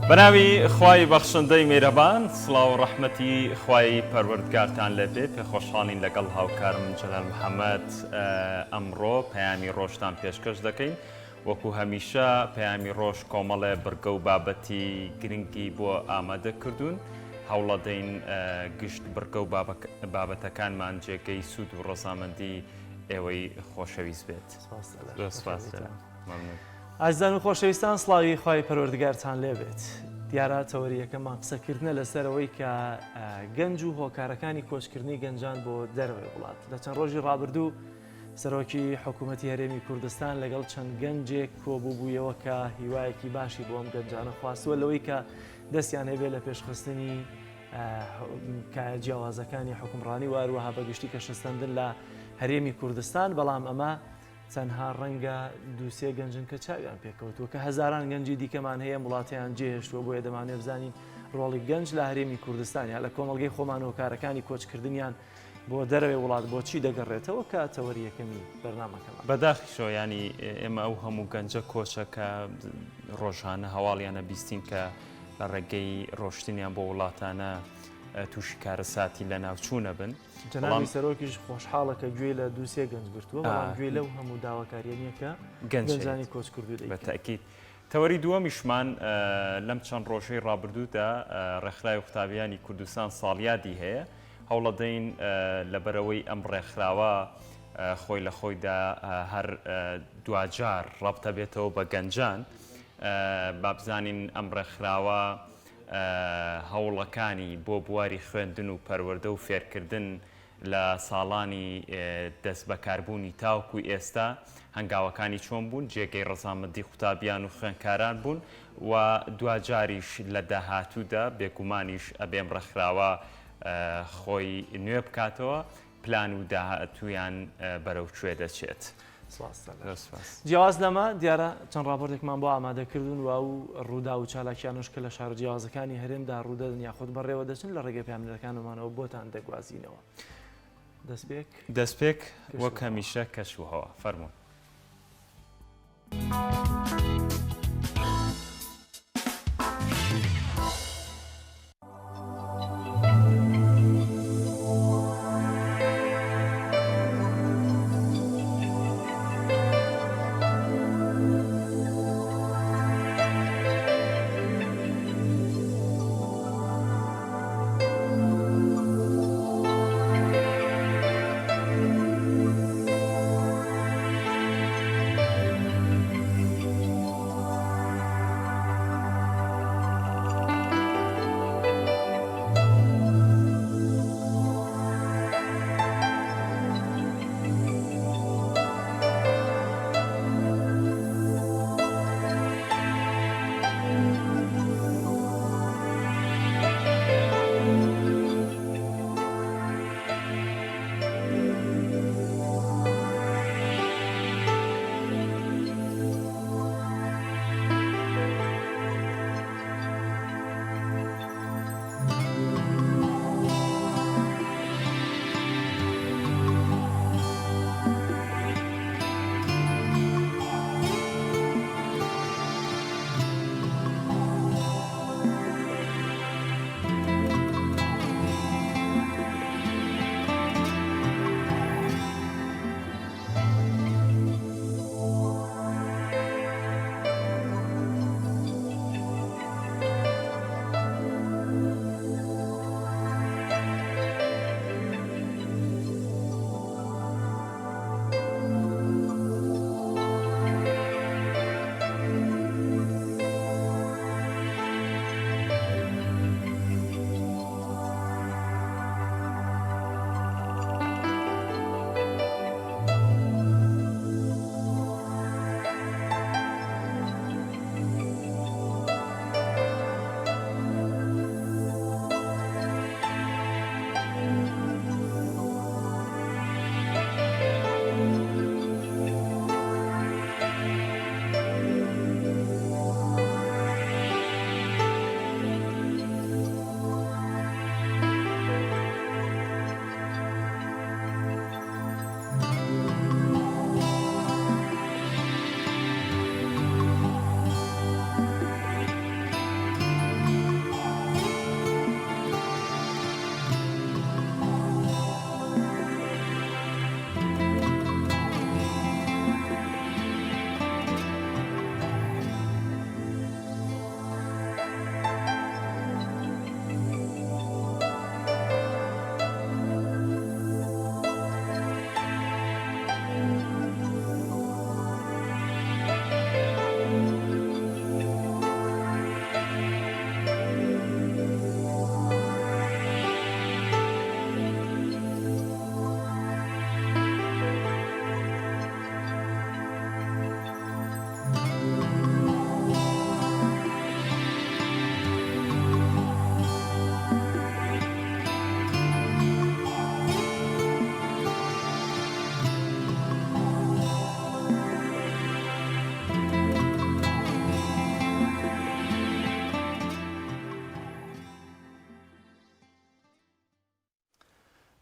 بەناوی خوای بەخشندەی میرەبان، سڵاو و ڕەحمەتی خوای پەروەردگارتان لێبێ. پێخۆشحاڵین لەگەڵ هاوکارم جەلال محەممەد ئەمڕۆ پەیامی ڕۆژتان پێشکەش دەکەین. وەکو هەمیشە پەیامی ڕۆژ کۆمەڵێ بڕگە و بابەتی گرنگی بۆ ئامادە کردوون. هەوڵە دەین گشت بڕگە و بابەتەکانمان جێگەی سوود و ڕەزامەندی ئێوەی خۆشەویست بێت. ئازیزان و خۆشەویستان، سڵاوی خوای پەروەردگارتان لێبێت. دیارە تەوەریەکەمان قسەکردنە لەسەرەوەی کە گەنج و هۆکارەکانی کۆچکردنی گەنجان بۆ دەروێ وڵات. لە چەند ڕۆژی ڕابردوو سەرۆکی حکوومەتی هەرێمی کوردستان لەگەڵ چەند گەنجێک کۆبوو بوویەوە کە هیوایەکی باشی بۆ ئەم گەنجانە خواستووە لەوەی کە دەستیان هەبێ لە پێشخستنی جیاوازەکانی حکومڕانی و هەروەها بەگشتی کە شەستەندن لە هەرێمی کوردستان. بەڵام ئەمە چەندها ڕەنگە دووسێ گەنجن کە چاویان پێکەوتووە کە هەزاران گەنجی دیکەمان هەیە وڵاتیان جێهێشتووە، بۆیە دەمانێت بزانین ڕۆڵی گەنج لە هەرێمی کوردستان یا لە کۆمەڵگەی خۆمان و کارەکانی کۆچکردنیان بۆ دەرەوەی وڵات بۆچی دەگەڕێتەوە کە تەوەری یەکەمی بەرنامەکەمان. بەداخیشۆ ینی ئێمە ئەو هەموو گەنجە کۆچەکە ڕۆژانە هەواڵیانە بیستین کە لە ڕێگەی ڕۆشتنیان بۆ وڵاتانە تووشی کارەساتی لە ناوچوونە بن. جەنابی سەرۆکیش خۆشحاڵە کە گوێ لە دووسێ گەنج گرتووە، بەڵام گوێ لەو هەموو داواکاریە کە گەنجانی کۆچ کردو دەیکات. بەتەکید تەوەری دووەمیشمان لەم چەند ڕۆژەی ڕابردوودا ڕێکخراوی قوتابیانی کوردستان ساڵیادی هەیە. هەوڵە دەین لەبەرەوەی ئەم ڕێکخراوە خۆی لە خۆیدا هەر دوجار ڕابتە بێتەوە بە گەنجان، با بزانین ئەم ڕێکخراوە هەوڵەکانی بۆ بواری خوێندن و پەروەردە و فێرکردن لە ساڵانی دەست بەکاربوونی تاوکو ئێستا هەنگاوەکانی چۆن بوون، جێگەی ڕەزامەندی قوتابیان و خوێندکاران بوون و دوجاریش لە داهاتوودا بێگومانیش ئەبێم ڕێکخراوە خۆی نوێ بکاتەوە، پلان و داهاتوویان بەرەو کوێ دەچێت. جیاواز لەمە دیارە چەند راپۆرتێکمان بۆ ئامادەکردون و ڕوودا و چالاکیانش کە لە شار جیاوازەکانی هەرێمدا ڕوودەدن یاخود بەڕێوە دەچن لە ڕێگەی پامنەکانمانەوە بۆتان دەگوازینەوە. دەستپێک وەک هەمیشە کەشوهەوە فەرموون.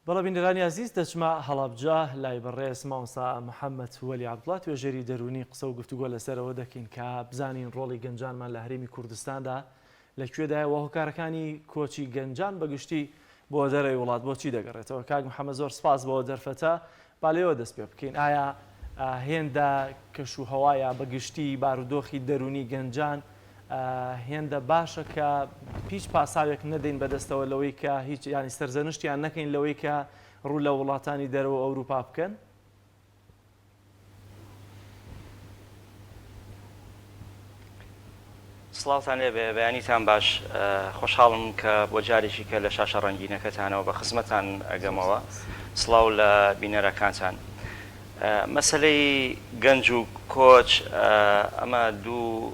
بەڵە بینەرانی عزیز دەچمە هەڵابجا لای بەڕێز مامۆستا محەممەد وەلی عەبدوڵڵا توێژەری دەرونی قسە و گفتوگۆ لەسەرەوە دەکەین کە بزانین ڕۆڵی گەنجانمان لە هەرێمی کوردستاندا لەکوێدایە و هۆکارەکانی کۆچی گەنجان بەگشتی بۆ دەرەوەی وڵات بۆچی دەگەڕێتەوە. کاک محەممەد زۆر سپاس بۆ دەرفەتە با لێەوە دەست پێ بکەین. ئایا هێندە کەش و هەوایە بەگشتی بارودۆخی دەرونی گەنجان هێندە باشە کە هیچ پاساوێک نەدەین بەدەستەوە لەوەی کە هیچ ینی سەرزەنشتیان نەکەین لەوەی کە ڕوو لە وڵاتانی دەرەوە ئەوروپا بکەن؟ سڵاوتان لێبێ، بەیانیتان باش. خۆشحاڵم کە بۆ جارێکی کە لە شاشە ڕەنگینەکەتانەوە بە خزمەتان ئەگەمەوە. سڵاو لە بینەرەکانتان. مەسلەی گەنج و کۆچ ئەمە دوو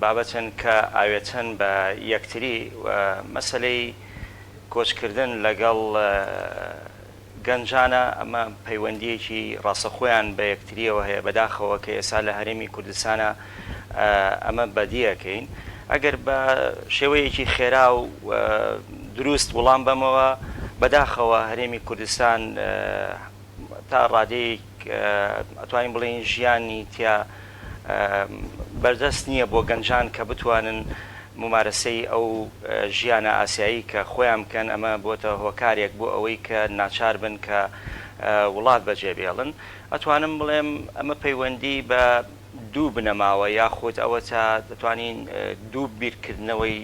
بابەتن کە ئاوێتن بە یەکتری. مەسلەی کۆچکردن لەگەڵ گەنجانە ئەمە پەیوەندیەکی ڕاستەخۆیان بە یەکتریەوە هەیە بەداخەوە کە ئێستا لە هەرێمی کوردستانە ئەمە بەدیەکەین. ئەگەر بە شێوەیەکی خێرا و دروست وەڵام بەمەوە بەداخەوە هەرێمی کوردستان تا ڕادەیەک ئەتوانین بڵێن ژیانی تیا بەردەست نییە بۆ گەنجان کە بتوانن ممارەسەی ئەو ژیانە ئاسیایی کە خۆیان بکەن. ئەمە بۆتە هۆکارێک بۆ ئەوەی کە ناچار بن کە وڵات بەجێبێڵن. ئەتوانم بڵێم ئەمە پەیوەندی بە دوو بنەماوە یاخود ئەوە تا دەتوانین دوو بیرکردنەوەی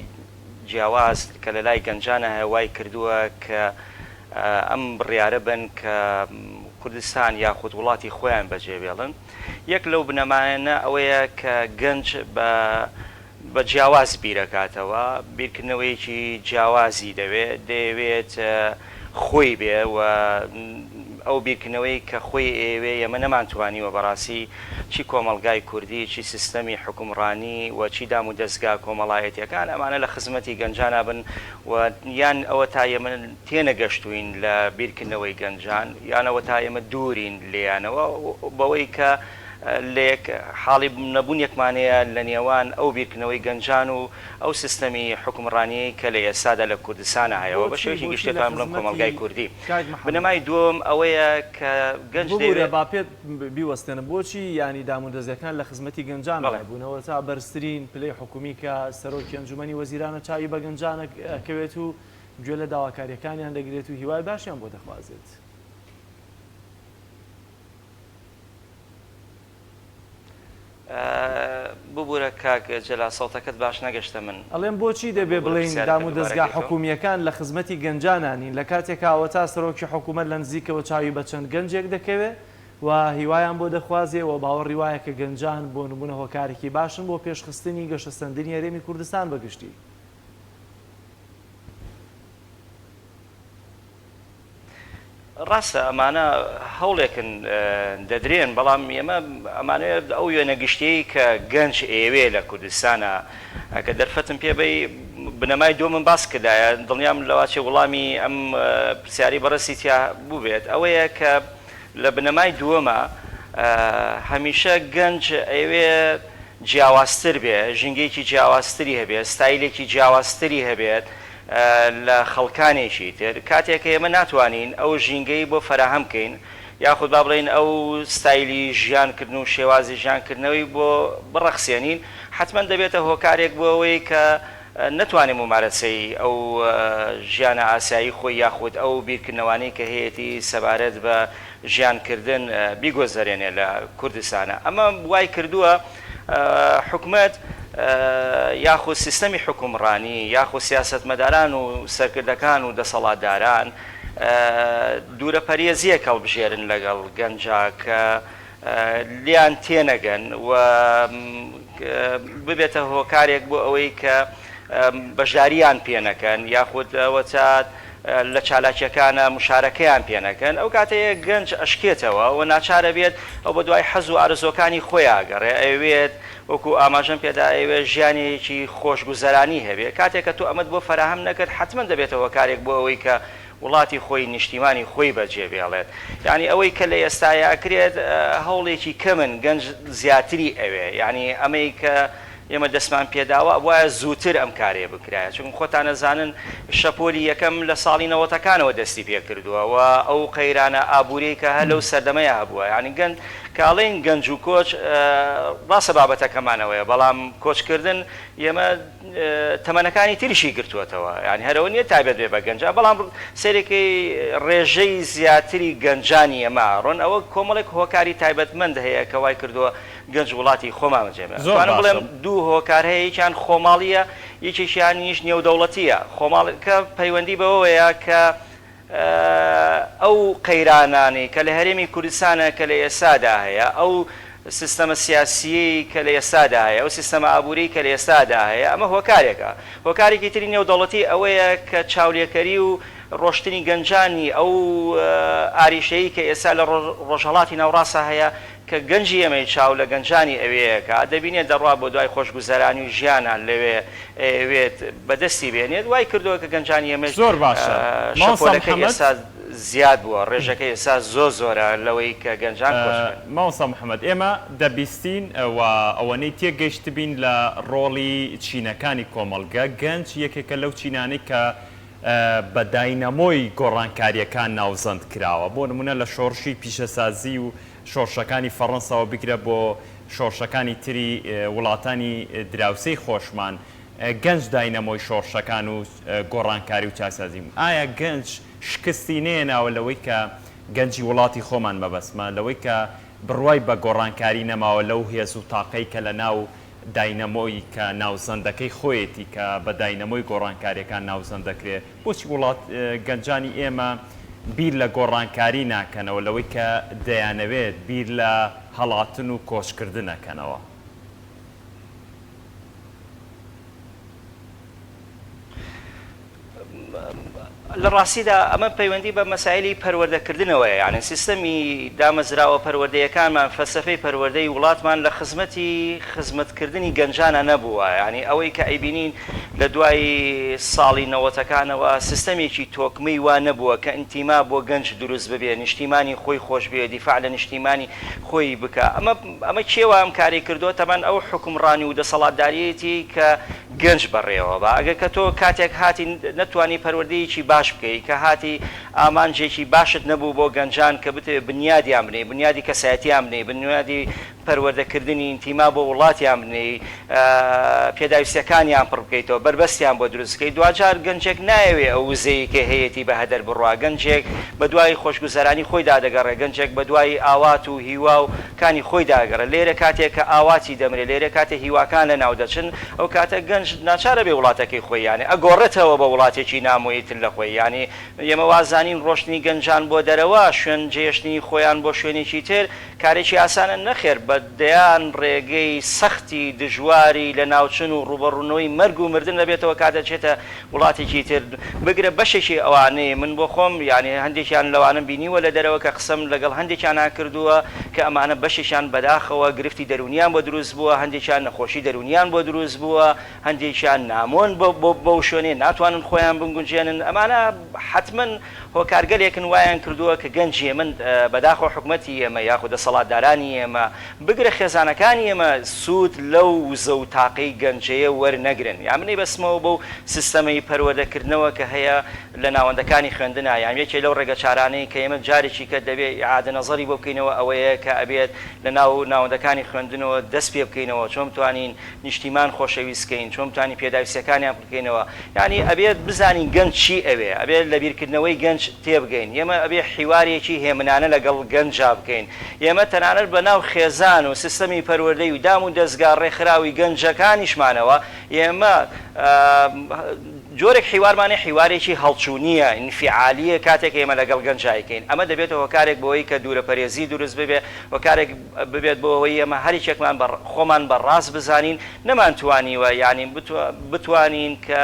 جیاواز کە لە لای گەنجانە هەوای کردووە کە ئەم بڕیارە بن کە کوردستان یاخود وڵاتی خۆیان بەجێبێڵن. یەک لەو بنەمایانە ئەوەیە کە گەنج بە جیاواز بیرەکاتەوە، بیرکردنەوەیکی جیاوازی دەوێت خۆی بێ و ئەو بیرکردنەوەی کە خۆی ئێوێ ئێمە نەمانتوانیوە بەڕاستی چی کۆمەلگای کوردی، چی سیستەمی حکومڕانی و چی دام و دەستگا کۆمەڵایەتیەکان ئەمانە لە خزمەتی گەنجانە بن و یان ئەوە تا ئێمە تێنەگەشتوین لە بیرکردنەوەی گەنجان یانەوە تا ئێمە دوورین لێیانەوە بەوەی کە لێک حاڵی نەبوون یەکمانەیە لە نێوان ئەو بیرکردنەوەی گەنجان و ئەو سیستەمی حکومڕانی کە لە ئێستادا لە کوردستانە هەیەەوە بە شێوەیەکی گشتێکان بڵم کۆمەلگای کوردی. بنەمای دووەم ئەوەیە کە گەنج دەوێت با پێت بیوەستێنە بۆچی ینی دامودەزیەکان لە خزمەتی گەنجان بوونەوە تا بەرزترین پلەی حکومی کە سەرۆکی ئەنجومەنی وەزیرانە چاوی بە گەنجانە کەوێت و گوێ لە داواکاریەکانیان دەگرێت و هیوای باشیان بۆ دەخوازێت. ببوورە کاک جەلا سەڵتەکەت باش نەگەشتە من. ئەڵێم بۆچی دەبێ بڵێن دام و دەستگا حکومیەکان لە خزمەتی گەنجانانین لە کاتێکاوە تا سەرۆکی حکوومەت لە نزیکەوە چاوی بە چەند گەنجێک دەکەوێت و هیوایان بۆ دەخوازێ و باوەڕی وایە کە گەنجان بۆ نمونە هۆکارێکی باشن بۆ پێشخستنی گەشەسەندنی هەرێمی کوردستان بەگشتی. ڕاستە ئەمانە هەوڵێکن دەدرێن بەڵام ئێمە ئەمانەیە ئەو وێنەگشتەیە کە گەنج ئێوێ لە کوردستانە کە دەرفەتم پێبەی بنەمای دووەمم باس کردایە دڵنیام لەواچێ وەڵامی ئەم پرسیاری بەڕستی تیا بوو بێت ئەوەیە کە لە بنەمای دووەمە هەمیشە گەنج ئەوێ جیاوازتر بێ، ژینگەیەکی جیاوازتری هەبێت، ستایلێکی جیاوازتری هەبێت لە خەڵکانێکی تر کاتێککە ئێمە ناتوانین ئەو ژینگەی بۆ فەراهەم بکەین یاخود با بڵێن ئەو ستایلی ژیانکردن و شێوازی ژیانکردنەوەی بۆ بڕەخسێنین حتمما دەبێتە هۆکارێک بۆ ئەوەی کە نتوانێت ممارەسەی ئەو ژیانە ئاسایی خۆی یاخود ئەو بیرکردنەوانەی کە هەیەی سەبارەت بە ژیانکردن بیگۆزەرێنێ لە کوردستانە. ئەمە وای کردووە حکومەت یاخود سیستەمی حکومڕانی یاخود سیاسەتمەداران و سەرکردەکان و دەسەڵاتداران دوورە پەرێزیەک هەڵبژێرن لەگەڵ گەنجا کە لیان تێنەگەن و ببێتە هۆکارێک بۆ ئەوەی کە بەژاریان پێنەکەن یاخود ئەوەچات لە چالاکیەکانە مشارەکەیان پێنەکەن ئەو کاتەیە گەنج ئەشکێتەوە و ناچارە بێت ئەو بە دوای حەز و ئارزۆکانی خۆی ئاگەڕێ ئەوێت وەکو ئاماژەم پێدا ئەوێ ژیانێکی خۆشگوزەرانی هەبێت کاتێککە تو ئەمەد بۆ فەراهەم نەکرد حتمما دەبێتەوە کارێک بۆ ئەوەی کە وڵاتی خۆی نیشتیمانی خۆی بەجێبێڵێت. یعنی ئەوەی کە لە ئێستاکرێت هەوڵێکی کەمن گەنج زیاتری ئەوێ یعنی ئەمەی کە ئێمە دەستمان پێداوە وایە زووتر ئەم کارێ بکرایە چون خۆتان نەزانن شەپۆلی یەکەم لە ساڵی 90ەکانەوە دەستی پێ کردووە و ئەو قەیرانە ئابووری کە هە لەو سەردەمەیە هەبووە یعنی گەن کاڵین گەنج و کۆچ ڕاستە بابەتەکەمانەوەیە بەڵام کۆچکردن ئێمە تەمەنەکانی تریشی گرتووەتەوە ینی هەرەوە نیە تایبەت بێ بە گەنجە بەڵام سێرێکی ڕێژەی زیاتری گەنجانی ئەمە ڕۆن ئەوە کۆمەڵێک هۆکاری تایبەتمەند هەیە کە وای کردووە گەنج وڵاتی خۆمان جێمەوانم بڵێم دوو هۆکار هەیە یەکیان خۆماڵیە یەکێکیان نیش نێودەوڵەتیە خۆماڵکە پەیوەندی بەوەیە کە ئەو قەیرانانی کە لە هەرێمی کوردستانە کە لە ئێستادا هەیە ئەو سیستەمە سیاسی کە لە ئێستادا هەیە ئەو سیستەمە ئابووری کە لە ئێستادا هەیە ئەمە هۆکارێکە هۆکارێکی تری نێودەوڵەتی ئەوەیە کە چاولێکەری و ڕۆشتنی گەنجانی ئەو ئاریشەیە کە ئێستا لە ڕۆژهەڵاتی ناوڕاستە هەیە کە گەنجی ئێمەی چاو لە گەنجانی ئەوەیەکە دەبینێت دەڕوا بۆ دوای خۆشگوزەرانی و ژیانان لەوێ ئەوێت بەدەستی بێنێت وای کردووە کە گەنجانی ئێمە زۆر باشە شەپۆلەکە ئێستا زیاد بووە ڕێژەکە ئێستا زۆرە لەوەی کە گەنجان ماوەسا محەممەد ئێمە دەبیستین ئەوەنەی تێگەیشت بین لە ڕۆڵی چینەکانی کۆمەلگە گەنج یەکێکە لەو چینانەی کە بە داینەمۆی گۆڕانکاریەکان ناوزەند کراوە بۆ نمونە لە شۆڕشی پیشەسازی و شۆڕشەکانی فەڕەنساوە بگرە بۆ شۆڕشەکانی تری وڵاتانی دراوسەی خۆشمان گەنج داینەمۆی شۆڕشەکان و گۆڕانکاری و چاسازی ئایا گەنج شکستی نێناوە لەوەی کە گەنجی وڵاتی خۆمان مەبەسمە لەوەی کە بڕوای بە گۆڕانکاری نەماوە لەو هێز و تاقەی کە لە ناو داینەمۆی کە ناوزەندەکەی خۆیەتی کە بە داینەمۆی گۆڕانکاریەکان ناوزەند دەکرێت بۆچی وڵات گەنجانی ئێمە بیر لە گۆڕانکاری ناکەنەوە لەوەی کە دەیانەوێت بیر لە هەڵاتن و کۆچکردنەکەنەوە لە ڕاستیدا ئەمە پەیوەندی بە مەسایلی پەروەردەکردنەوەیە یعنی سیستەمی دامەزراوە پەروەردەیەکانمان فەلسەفەی پەروەردەی وڵاتمان لە خزمەتکردنی گەنجانە نەبووە ینی ئەوەی کە ئەیبینین لە دوای ساڵی 90ەکانەوە سیستەمێکی تۆکمەی وا نەبووە کە ئینتیما بۆ گەنج دروست ببێ نیشتیمانی خۆی خۆش بێ دیفاع لە نیشتیمانی خۆی بکە ئەمە کێوە ئەم کاری کردووە تەمان ئەو حکومڕانی و دەسەڵاتداریەتی کە گەنج بەڕێوە بە ئەگەر کە تۆ کاتێک هاتی نەتوانی پەروەردەیەکی باش بکەی کە هاتی ئامانجێکی باشت نەبوو بۆ گەنجان کە بتێ بنیادیان بنێ بنیادی کەسایەتیان بنێ بنیادی پەروەردەکردنی ئینتیما بۆ وڵاتیان بنێ پێداویستەکانیان پڕ بکەیتەوە بربەستیان بۆ دروستکەی دوجار گەنجێک نایەوێ ئەو وزەیە کە هەیەی بە هەدەر بڕوا گەنجێک بە دوای خۆشگوزەرانی خۆی دادەگەڕێ گەنجێک بە دوای ئاوات و هیوا و کانی خۆی داگەڕێ لێرە کاتێک کە ئاواتی دەمرێ لێرە کاتێ هیواکان لە ناو دەچن ئەو کاتە گەنج ناچارە بێ وڵاتەکەی خۆی یانێ ئەگۆڕێتەوە بە وڵاتێکی نامۆیتر لە خۆی ینی ئێمە وازانین ڕۆشتنی گەنجان بۆ دەرەوە شوێن جێشتنی خۆیان بۆ شوێنێکی تر کارێکی ئاسانە نەخێر بە دەیان ڕێگەی سەختی دژواری لە ناوچن و ڕوبەڕوونەوەی مەرگ و مردن دەبێتەوە کاتەچێتە وڵاتێکی تر بگرە بەشێکی ئەوانەیە من بۆ خۆم یعنی هەندێکیان لەوانم بینیوە لە دەرەوە کە قسەم لەگەڵ هەندێکیان کردووە کە ئەمانە بەشێکیان بەداخەوە گرفتی دەرونیان بۆ دروست بووە هەندێکیان نەخۆشی دەرونیان بۆ دروست بووە هەندێکیان نامۆن بەو شوێنێ ناتوانن خۆیان بنگونجێنن ئەمانە حتمما هۆکارگەلێکن وایان کردووە کە گەنجی من بەداخۆ حکومەتی ئێمە یاخود دەسەڵاتدارانی ئێمە بگرە خێزانەکانی ئێمە سوود لەو زە و تاقەی گەنجەیە وەرنەگرن یا منەی بەسمەوە بەو سیستەمەی پەروەردەکردنەوە کە هەیە لە ناوەندەکانی خوێندنە یان یەکێ لەو ڕێگە چارانەی کە ئێمە جارێکی کە دەبێت ئیعادە نەزەری بۆ بکەینەوە ئەوەیە کە ئەبێت لە ناوەندەکانی خوێندنەوە دەست پێ بکەینەوە چۆن بتوانین نیشتیمان خۆشەویستکەین چۆن بتوانین پێداویستەکانیان بکەینەوە یعنی ئەبێت بزانین گەنج چی ئەوێ ئەبێت لە بیرکردنەوەی گەنج تێبگەین ئێمە ئەبێ حیوارێکی هێمنانە لەگەڵ گەنجا بکەین ئێمە تەنانەت بە ناو خێزان و سیستەمی پەروەردەی و دام و دەستگا ڕێکخراوی گەنجەکانیشمانەوە ئێمە جۆرێک حیوارمانێ حیوارێکی هەڵچوونیە ئینفعالیە کاتێک ئێمە لەگەڵ گەنجایکەین ئەمە دەبێتەوە هۆکارێک بۆەوەی کە دوورە پەرێزی دروست ببێ هۆکارێک ببێت بۆەوەی ئێمە هەریچێکمان خۆمان بەڕاست بزانین نەمانتوانیوە یعنی بتوانین کە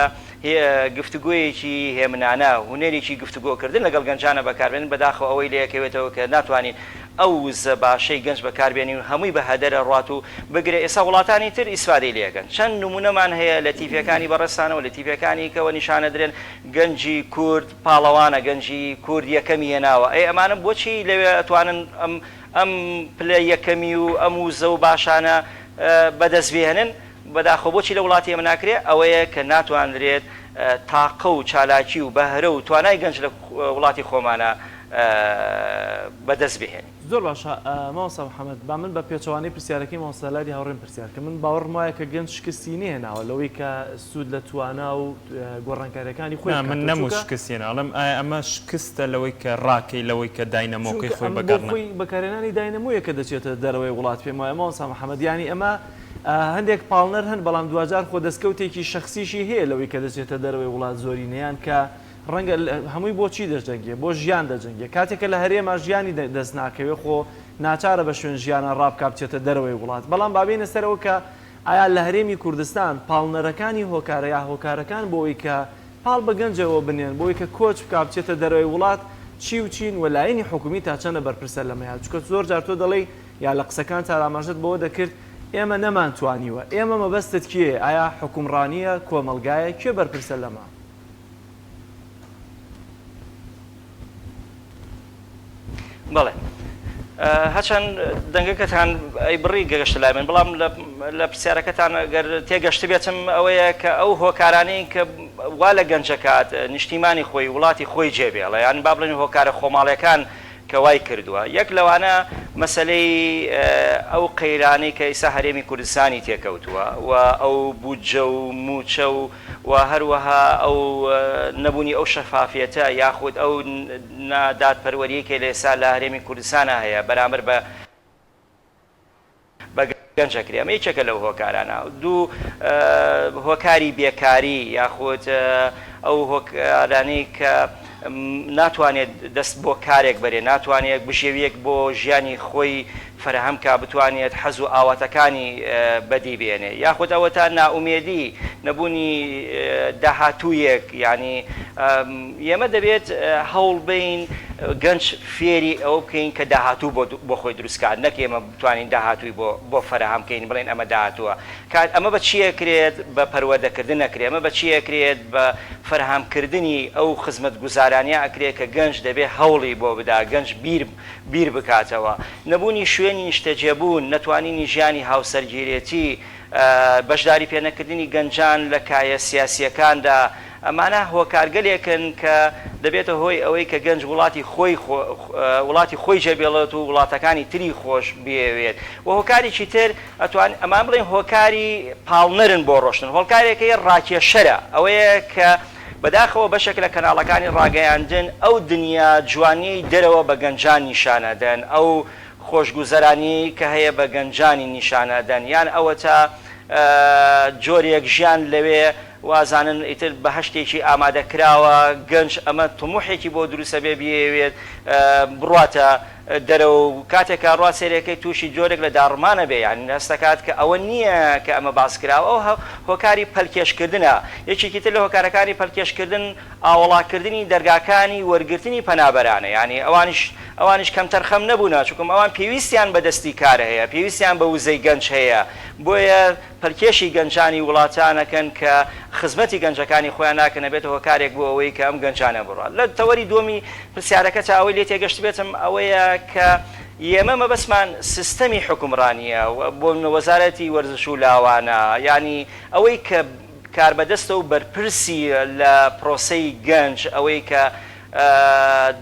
گفتوگویەکی هێمنانە هوەرێکی گفتوگۆکردن لەگەڵ گەنجانە بەکاربێنن بەداخەوە ئەوەی لەیەکەوێتەوە کە ناتوانین ئەو زە باشەی گەنج بەکاربێنین و هەمووی بە هەدەرە ڕات و بگرێ ئێستا وڵاتانی تر ئیسفادەی لێەکەن چەند نمونەمان هەیە لە تیڤەکانی بەڕێستانەوە لە تیڤەکانی کەەوە نیشانە درێن گەنجی کورد پاڵەوانە گەنجی کورد یەکەمی هێناوە ئەی ئەمانە بۆچی لەوێ ئەتوانن ئەم پلە یەکەمی و ئەم وزە و باشانە بەدەستبێنن بەداخۆ بۆچی لە وڵاتی ئێمە ناکرێت ئەوەیە کە ناتوانرێت تاقە و چالاکی و بەهرە و توانای گەنج لە وڵاتی خۆمانە بەدەست بهێنی. زۆر باشە مامۆستا محەممەد با من بە پێچوانەی پرسیارەکەی مامۆستالاری هاوڕێم پرسیار کە من باوەڕم وایە کە گەنج شکستی نێناوە لەوەی کە سوود لە توانا و گۆڕانکاریەکانی خۆی من نەموو شکستێنە ئەڵم ئەمە شکستە لەوەی کە ڕاکەی لەوەی کە داینەمۆکەی خۆی بەکارخۆی بەکارێنانی داینەمویە کە دەچێتە دەرەوەی وڵات پێم وایە مامۆستا محەممەد ینی ئەمە هەندێک پاڵنەر هەن بەڵام دوجار خۆ دەستکەوتێکی شخصیشی هەیە لەوەی کە دەچێتە دەرەوەی وڵات زۆری نەیان کە ڕەنگە هەمووی بۆچی دەجەنگێ بۆ ژیان دەجەنگێ کاتێکە لە هەرێمە ژیانی دەست ناکەوێت خۆ ناچارە بە شوێن ژیانە ڕابکە بچێتە دەرەوەی وڵات بەڵام بابینە سەرەوە کە ئایا لە هەرێمی کوردستان پاڵنەرەکانی هۆکارە یا هۆکارەکان بۆی کە پاڵ بە گەنجەوە بنێن بۆی کە کۆچ بکە بچێتە دەرەوەی وڵات چی و چین وەلایەنی حکومی تا چەندە بەرپرسە لەمەیە چکە زۆر جار تۆ دەڵێ یا لە قسەکان تاراماژت بەوە دەکرد ئێمە نەمانتوانیوە ئێمە مەبەستت کێ ئایا حکومڕانیە کۆمەلگایە کوێ بەرپرسە لەمە؟ بەڵێ هەچەند دەنگەکەتان ئەی بڕی گەشت لای من بەڵام لە پرسیارەکەتان گەر تێگەشت بێتم ئەوەیە کە ئەو هۆکارانەی کە وا لە گەنجەکات نیشتیمانی خۆی وڵاتی خۆی جێبێڵە یان با بڵێن هۆکارە خۆماڵیەکان کە وای کردووە یەک لەوانە مەسلەی ئەو قەیرانەی کە ئێستا هەرێمی کوردستانی تێکەوتووە و ئەو بودجە و موچە و هەروەها ئەو نەبوونی ئەو شەفافیەتە یاخود ئەو نادادپەروەریەکە لە ئێستا لە هەرێمی کوردستانە هەیە بەرامبەر بە گەنجەکری ئەمە یەکێکە لەو هۆکارانە دوو هۆکاری بێکاری یاخود ئەو هۆکارانەی کە ناتوانێت دەست بۆ کارێک بەرێ ناتوانێت بژێویەک بۆ ژیانی خۆی فەرهەم کا بتوانێت حەز و ئاواتەکانی بەدی بێنێ یاخود ئەوە تا ناومێدی نەبوونی داهاتوویەک ینی ئێمە دەبێت هەوڵ بین گەنج فێری ئەوە بکەین کە داهاتوو بۆ خۆی دروستکار نەک ئێمە بتوانین داهاتووی بۆ فەرهەم بکەین بڵێن ئەمە داهاتووە ئەمە بە چیەکرێت بە پەروەردەکردن نەکرێت ئەمە بە چیەکرێت بە فەرهەمکردنی ئەو خزمەت گوزارانیە ئەکرێت کە گەنج دەبێت هەوڵی بۆ بدا گەنج بیر بکاتەوە نەبوونی شوێنی نیشتەجێبوون نەتوانینی ژیانی هاوسەرگیرێتی بەشداری پێنەکردنی گەنجان لە کایە سیاسیەکاندا ئەمانە هۆکارگەلێکن کە دەبێتە هۆی ئەوەی کە گەنج وڵاتی خۆی جێبێڵێت و وڵاتەکانی تری خۆش بێوێت و هۆکارێکی تر ئەمان بڵێن هۆکاری پاڵنەرن بۆ ڕۆشتن هۆکارێکی ڕاکێشەرە ئەوەیە کە بەداخەوە بەشێک لە کەناڵەکانی ڕاگەیاندن ئەو دنیا جوانیی دەرەوە بە گەنجان نیشانەدەن ئەو خۆشگوزەرانی کە هەیە بە گەنجانی نیشانەدەن یان ئەوە تا جۆرێک ژیان لەوێ وازانن ئیتر بە هەشتێکی ئامادەکراوە گەنج ئەمە تموحێکی بۆ دروستە بێ بێوێت بڕاتە دەرەوە و کاتێکە ڕوا سێرەکەی تووشی جۆرێک لە داڕمانە بێ یان هەستەکات کە ئەوە نییە کە ئەمە باسکراوە ئەو هۆکاری پەلکێشکردنە یەکێکی تر لە هۆکارەکانی پەلکێشکردن ئاوەڵاکردنی دەرگاکانی وەرگرتنی پەنابەرانە ینی ئەوانش کەم تەرخەم نەبوونا چونکەم ئەوان پێویستیان بەدەستی کارە هەیە پێویستیان بە وزەی گەنج هەیە بۆیە پەلکێشی گەنجانی وڵاتانەکەن کە خزمەتی گەنجەکانی خۆیان ناکەنە بێت هۆکارێک بۆ ئەوەی کە ئەم گەنجانە بڕات لە تەوەری دومی پرسیارەکە تا ئەوەی لێ تێگەشت بێتم ئەوەیە کە ئێمە مەبەسمان سیستەمی حکومڕانیە بۆ وەزارەتی وەرزش و لاوانە ینی ئەوەی کە کاربەدەستە و بەرپرسی لە پرۆسەی گەنج ئەوەی کە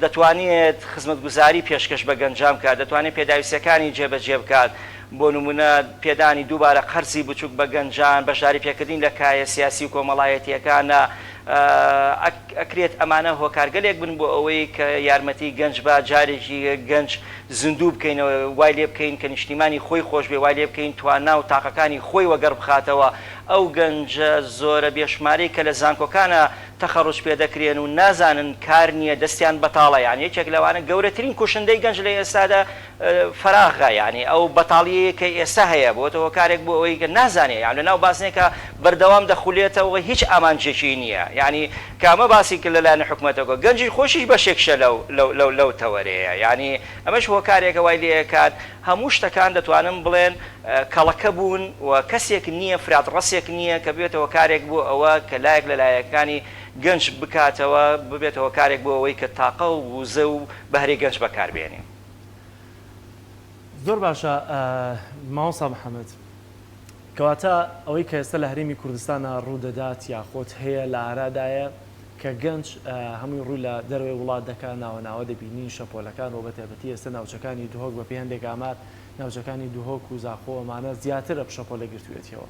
دەتوانێت خزمەتگوزاری پێشکەش بە گەنجام کات دەتوانێت پێداویستەکانی جێبەجێ بکات بۆ نمونە پێدانی دووبارە قەرزی بچووک بە گەنجان بەشداری پێکردین لە کایە سیاسی و کۆمەڵایەتیەکانە ئەکرێت ئەمانە هۆکارگەلێک بن بۆ ئەوەی کە یارمەتی گەنج بە جارێکی گەنج زیندوو بکەینەوە وای لێ بکەین کە نیشتیمانی خۆی خۆش بێ وای لێ بکەین توانا و تاقەکانی خۆی وەگەڕ بخاتەوە ئەو گەنجە زۆرە بێشماری کە لە زانکۆکانە تەخەڕوج پێ دەکرێن و نازانن کار نییە دەستیان بەتاڵە یان یەکێک لەوانە گەورەترین کوشندەی گەنج لە ئێستادا فراغە ینی ئەو بەتاڵیەیە کە ئێستا هەیە بۆتە هۆکارێک بۆ ئەوەی کە نازانێ یان لەناو باسنێکە بەردەوام دەخولێتەوە هیچ ئامانجێکی نییە ینی کامە باسی کرد لەلایەن حکوومەتەوە گەنجی خۆشیش بەشێکشە لەو تەوەرەیە ینی ئەمەش هۆکارێکە وای لێکات هەموو شتەکان دەتوانم بڵێن کەڵەکە بوون و کەسێک نییە فرات ڕسێک نییە کە بێتەوە کارێک بوو ئەوە کە لایەک لە لایەکانی گەنج بکاتەوە ببێتەوە کارێک بۆ ئەوەی کە تاقە و وزە و بەهرەی گەنج بەکاربێنێ زۆر باشە مامۆستا محەممەد کەواتە ئەوەی کە ئێستا لە هەرێمی کوردستانە ڕوودەدات یاخۆت هەیە لە ئارادایە کە گەنج هەمووی ڕووی لە دەروێ وڵات دەکات ناوە دەبینی شەپۆلەکان و بەتایبەتی ئێستا ناوچەکانی دوهۆک بە پێیاندێک ئامار ناوچەکانی دوهۆک و زاخۆ ئەمانە زیاترە شەپۆلە گرتوێتەوە.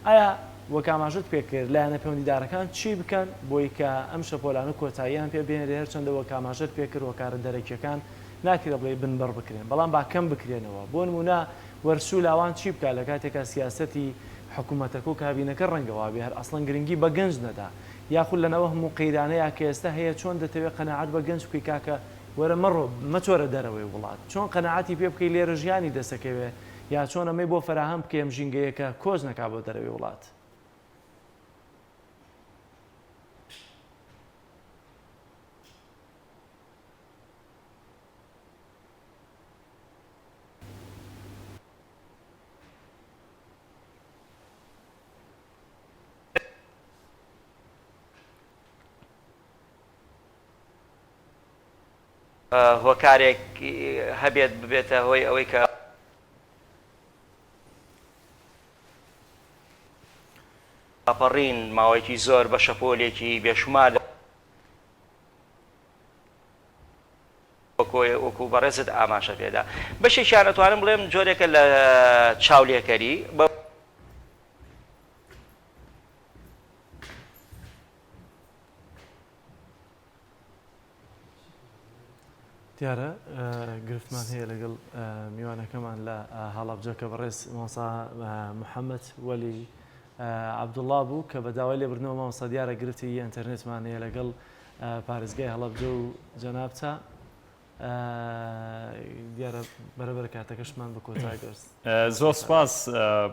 ئایا وەک ئاماژت پێکرد لایەنە پەیوەندیدارەکان چی بکەن بۆی کە ئەم شەپۆلانە کۆتاییان پێ بێنێ هەرچەندە وەک ئاماژت پێکرد وەکارە دەرەکیەکان ناکرێت بڵێ بنبەر بکرێن بەڵام با کەم بکرێنەوە بۆ نمونە وەرسوو لاوان چی بکات لە کاتێکە سیاسەتی حکوومەتەکە و کابینەکە ڕەنگەوە بێ هەر ئەسڵەن گرنگی بە گەنج نەدا یاخود لەنەوە هەموو قەیرانەیە کە ئێستا هەیە چۆن دەتەوێت قەناعەت بە گەنج بکەی کاکە وەرە مەڕۆ مەچۆرە دەرەوەی وڵات چۆن قەناعەتی پێ بکەی لێرە ژیانی دەسەکەوێ یا چۆن ئەمەی بۆ فراهەم بکەم ژینگەیەکە کۆز نەکا بۆ دەرەوەی وڵات. هۆکارێک هەبێت ببێتە هۆی ئەوەی کە ئاپەڕین ماوەیەکی زۆر بە شەپۆلێکی بێشمار وەکو بەڕێزت ئاماژە پێدا بەشێکیان ئەتوانم بڵێم جۆرێکە لە چاولێکەری دیارە گرفتمان هەیە لەگەڵ میوانەکەمان لە هەڵەبجە کە بەڕێز مامۆستا محەممەد وەلی عەبدوڵڵا بوو کە بە داوای لێبردنەوە مامۆستا دیارە گرفتی ئینتەرنێتمان هەیە لەگەڵ پارێزگای هەڵەبجە و جەنابچە دیارە بەرەبەر کاتەکەشمان بە کۆتای گەرست. زۆر سپاس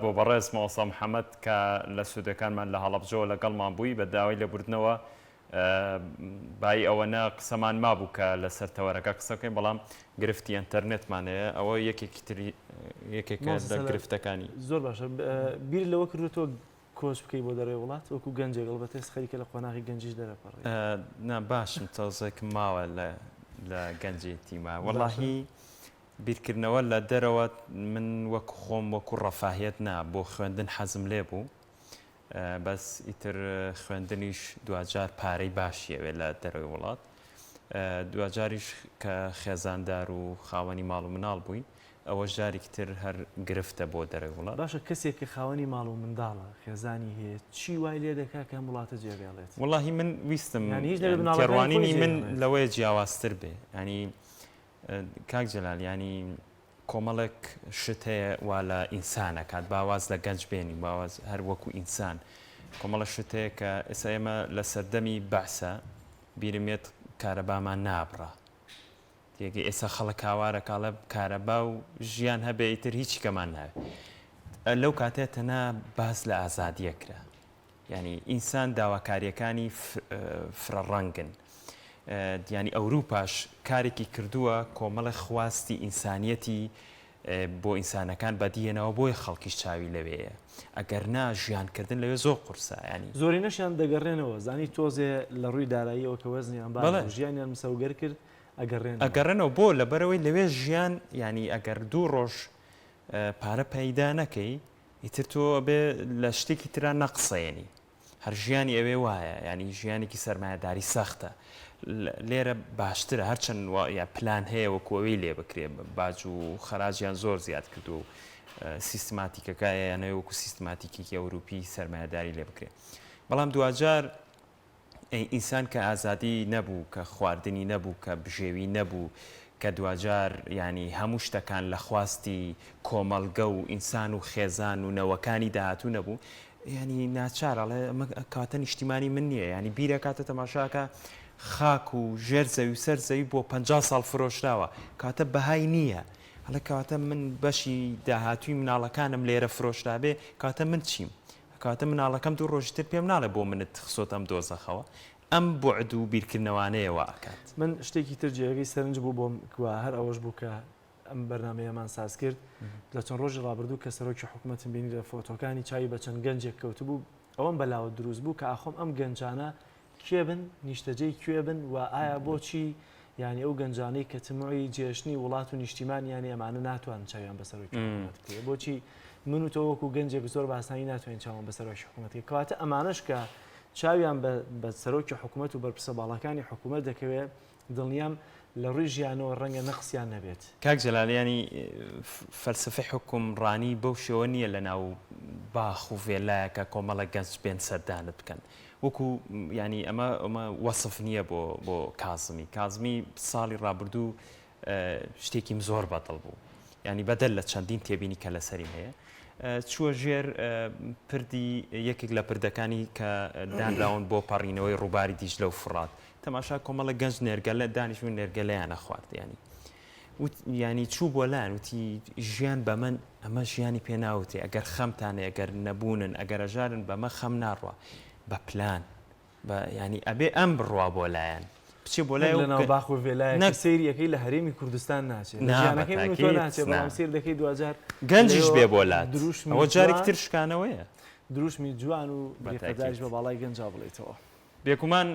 بۆ بەڕێز مامۆستا محەممەد کە لە سوودەکانمان لە هەڵەبجەوە لەگەڵمان بووی بە داوای لێبردنەوە بای ئەوەنە قسەمان مابوو کە لە سەرتەوەرەکە قسەکەین بەڵام گرفتی ئینتەرنێتمانەیە ئەوە یەکێکە لە گرفتەکانی زۆر باشە بیر لەوە کردوتەوە کۆچ بکەی بۆ دەرەوەی وڵات وەکو گەنجێک گەڵبەتە خەریکە لە قۆناغی گەنجیش دەرەپەڕێ نا باشم تۆزێکم ماوە لە گەنجی تیما وەڵاهی بیرکردنەوە لە دەرەوە من وەکو خۆم وەکو ڕەفاهیەت نا بۆ خوێندن حەزم لێ بوو بەس ئیتر خوێندنیش دوجار پارەی باشیەوێت لە دەرەوەی وڵات دوجاریش کە خێزاندار و خاوەنی ماڵ و مناڵ بووی ئەوە جارێکی تر هەر گرفتە بۆ دەرەوەی وڵات. باشە کەسێک کە خاوەنی ماڵ و منداڵە خێزانی هەیە چی وای لێ دەکا کە وڵاتە جێگەڵێت؟ وەڵاهی من ویستم کێڕوانینی من لەوەیە جیاوازتر بێ ینی کاک جەلال ینی کۆمەڵێک شت هەیە وا لە ئینسانەکات باواز لە گەنج بێنی باواز هەر وەکو ئینسان کۆمەڵە شت هەیە کە ئێستا ئێمە لە سەردەمی بەعسە بیرمێت کارەبامان نابڕە تێگەی ئێستا خەڵک هاوارە کاڵە کارەبا و ژیان هەبێ ئیتر هیچ کەمان ناوێت لەو کاتێت تەنها باس لە ئازادیەکرا ینی ئینسان داواکاریەکانی فرەڕەنگن دیانی ئەوروپاش کارێکی کردووە کۆمەڵە خواستی ئینسانیەتی بۆ ئینسانەکان بەدیێنەوە بۆی خەڵکیش چاوی لەوەیە ئەگەر نا ژیانکردن لەوێ زۆر قورسە ینی زۆری نەشیان دەگەڕێنەوە زانی تۆزێ لە ڕووی داراییەوە کە وەزنیان با ژیانیان مسەوگەر کرد ئەگەڕێنەوە بۆ لەبەرەوەی لەوێ ژیان ینی ئەگەر دوو ڕۆژ پارە پەیدا نەکەی ئیتر تۆ بێ لە شتێکی تران نەقسەێنی هەر ژیانی ئەوێ وایە ینی ژیانێکی سەرمایهداری سەختە لێرە باشترە هەرچەند پلان هەیە وەکوەوەی لێ بکرێ باج و خەراجیان زۆر زیاد کرد و سیستماتیکەکە یانەوە وەکو سیستماتیکێکی ئەوروپی سەرمایهداری لێ بکرێ بەڵام دوجار ئینسان کە ئازادی نەبوو کە خواردنی نەبوو کە بژێوی نەبوو کە دوجار ینی هەموو شتەکان لە خواستی کۆمەڵگە و ئینسان و خێزان و نەوەکانی داهاتوو نەبوو ینی ناچارەڵێ کاتە نیشتیمانی من نییە ینی بیرە کاتە تەماشاکە خاک و ژێر زەوی و سەر زەوی بۆ 50 ساڵ فرۆشراوە کاتە بەهای نییە هەڵە کاتە من بەشی داهاتووی مناڵەکانم لێرە فرۆشرابێ کاتە من چیم کاتە مناڵەکەم دوو ڕۆژتر پێم ناڵێ بۆ منت خسۆت ئەم دۆزەخەوە ئەم بۆعد و بیرکردنەوانەیەوە ئاکات من شتێکی تر جێگەی سەرنج بوو بۆم کووا هەر ئەوەش بوو کە ئەم بەرنمەیەمان ساز کرد لە چەند ڕۆژی ڕابردوو کە سەرۆکی حکوومەتم بینی لە فۆتۆکانی چاوی بە چەند گەنجێک کەوت بوو ئەوەم بەلاوە دروست بوو کە ئاخۆم ئەم گەنجانە کوێ بن نیشتەجەی کوێ بن و ئایا بۆچی یعنی ئەو گەنجانەی کە تمۆی جێشتنی وڵات و نیشتیمانیانی ئەمانە ناتوان چاویان بە سەرۆکی حکوومەت بکرێ بۆچی من و تۆوەکو گەنجێک زۆر باسانی ناتوانین چاوان بە سەرۆکی حکوومەتی کەواتە ئەمانەش کە چاویان بە سەرۆکی حکوومەت و بەرپرسە باڵەکانی حکوومەت دەکەوێت دڵنیام لە ڕووی ژیانەوە ڕەنگە نەقسیان نەبێت. کاک جەلالیانی فەلسفەی حکومڕانی بەو شێوە نییە لە ناو باخ و فێلایەکە کۆمەڵە گەنج بێن سەردانت بکەن. وەکو ینی ئەمە وەصف نییە بۆ کازمی ساڵی ڕابردوو شتێکی زۆر بەدڵ بوو. ینی بەدەل لە چەندین تێبینی کە لەسەری هەیە. چووە ژێر پردی یەکێک لە پردەکانی کە دانراون بۆ پەڕینەوەی ڕووباری دیژلە و فڕات. تەماشا کۆمەڵە گەنج نێرگەلە دانیشتون نێرگەلەیانە خوارد ینی چوو بۆ لایەن وتی ژیان بە من ئەمە ژیانی پێناوتێ ئەگەر خەمتانێ ئەگەر نەبوونن ئەگەر ئەژارن بەمە خەم ناڕوە بە پلان ینی ئەبێ ئەم بڕوا بۆ لایەن بچێ بۆ لای لەناو باخ و فێلایە سەیریەکەی لە هەرێمی کوردستان ناچێت ناچێت بەڵام سیر دەکەی دوجار گەنجیش بێ بۆ لات ئەوە جارێک تر شکانەوەیە دروشمی جوان و بێفەداریش بە باڵای گەنجا بڵێتەوە. بێگومان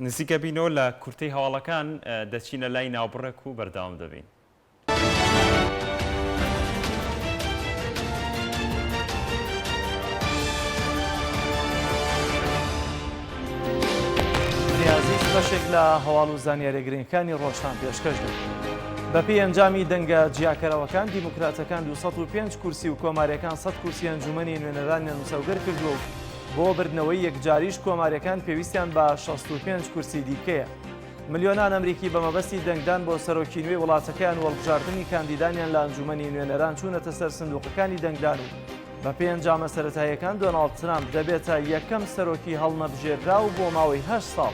نزیکە بینەوە لە کورتەی هەواڵەکان دەچینە لای ناوبڕێک و بەردەوام دەبین. بەشێک لە هەواڵ و زانیاریگرنگەکانی ڕۆژتان پێشکەش دەکەن. بەپێی ئەنجامی دەنگە جیاکەرەوەکان دیموکراتەکان 205 کورسی و کۆماریەکان 100 کورسی ئەنجومەنی نوێنەرانیان مسەوگەر کردووە و بۆ بردنەوەی یەکجاریش کۆماریەکان پێویستیان بە 65 کورسی دیکەیە. ملیۆنان ئەمریکی بە مەبەستی دەنگدان بۆ سەرۆکی نوێی وڵاتەکەیان وەڵبژاردننی کاندیدانیان لە ئەنجومەنی نوێنەران چوونەتە سەر سندوقەکانی دەنگدان و بەپێی ئەنجامە سەرەتاییەکان دۆناڵد ترامپ دەبێتە یەکەم سەرۆکی هەڵنەبژێررا و بۆ ماوەی 8 ساڵ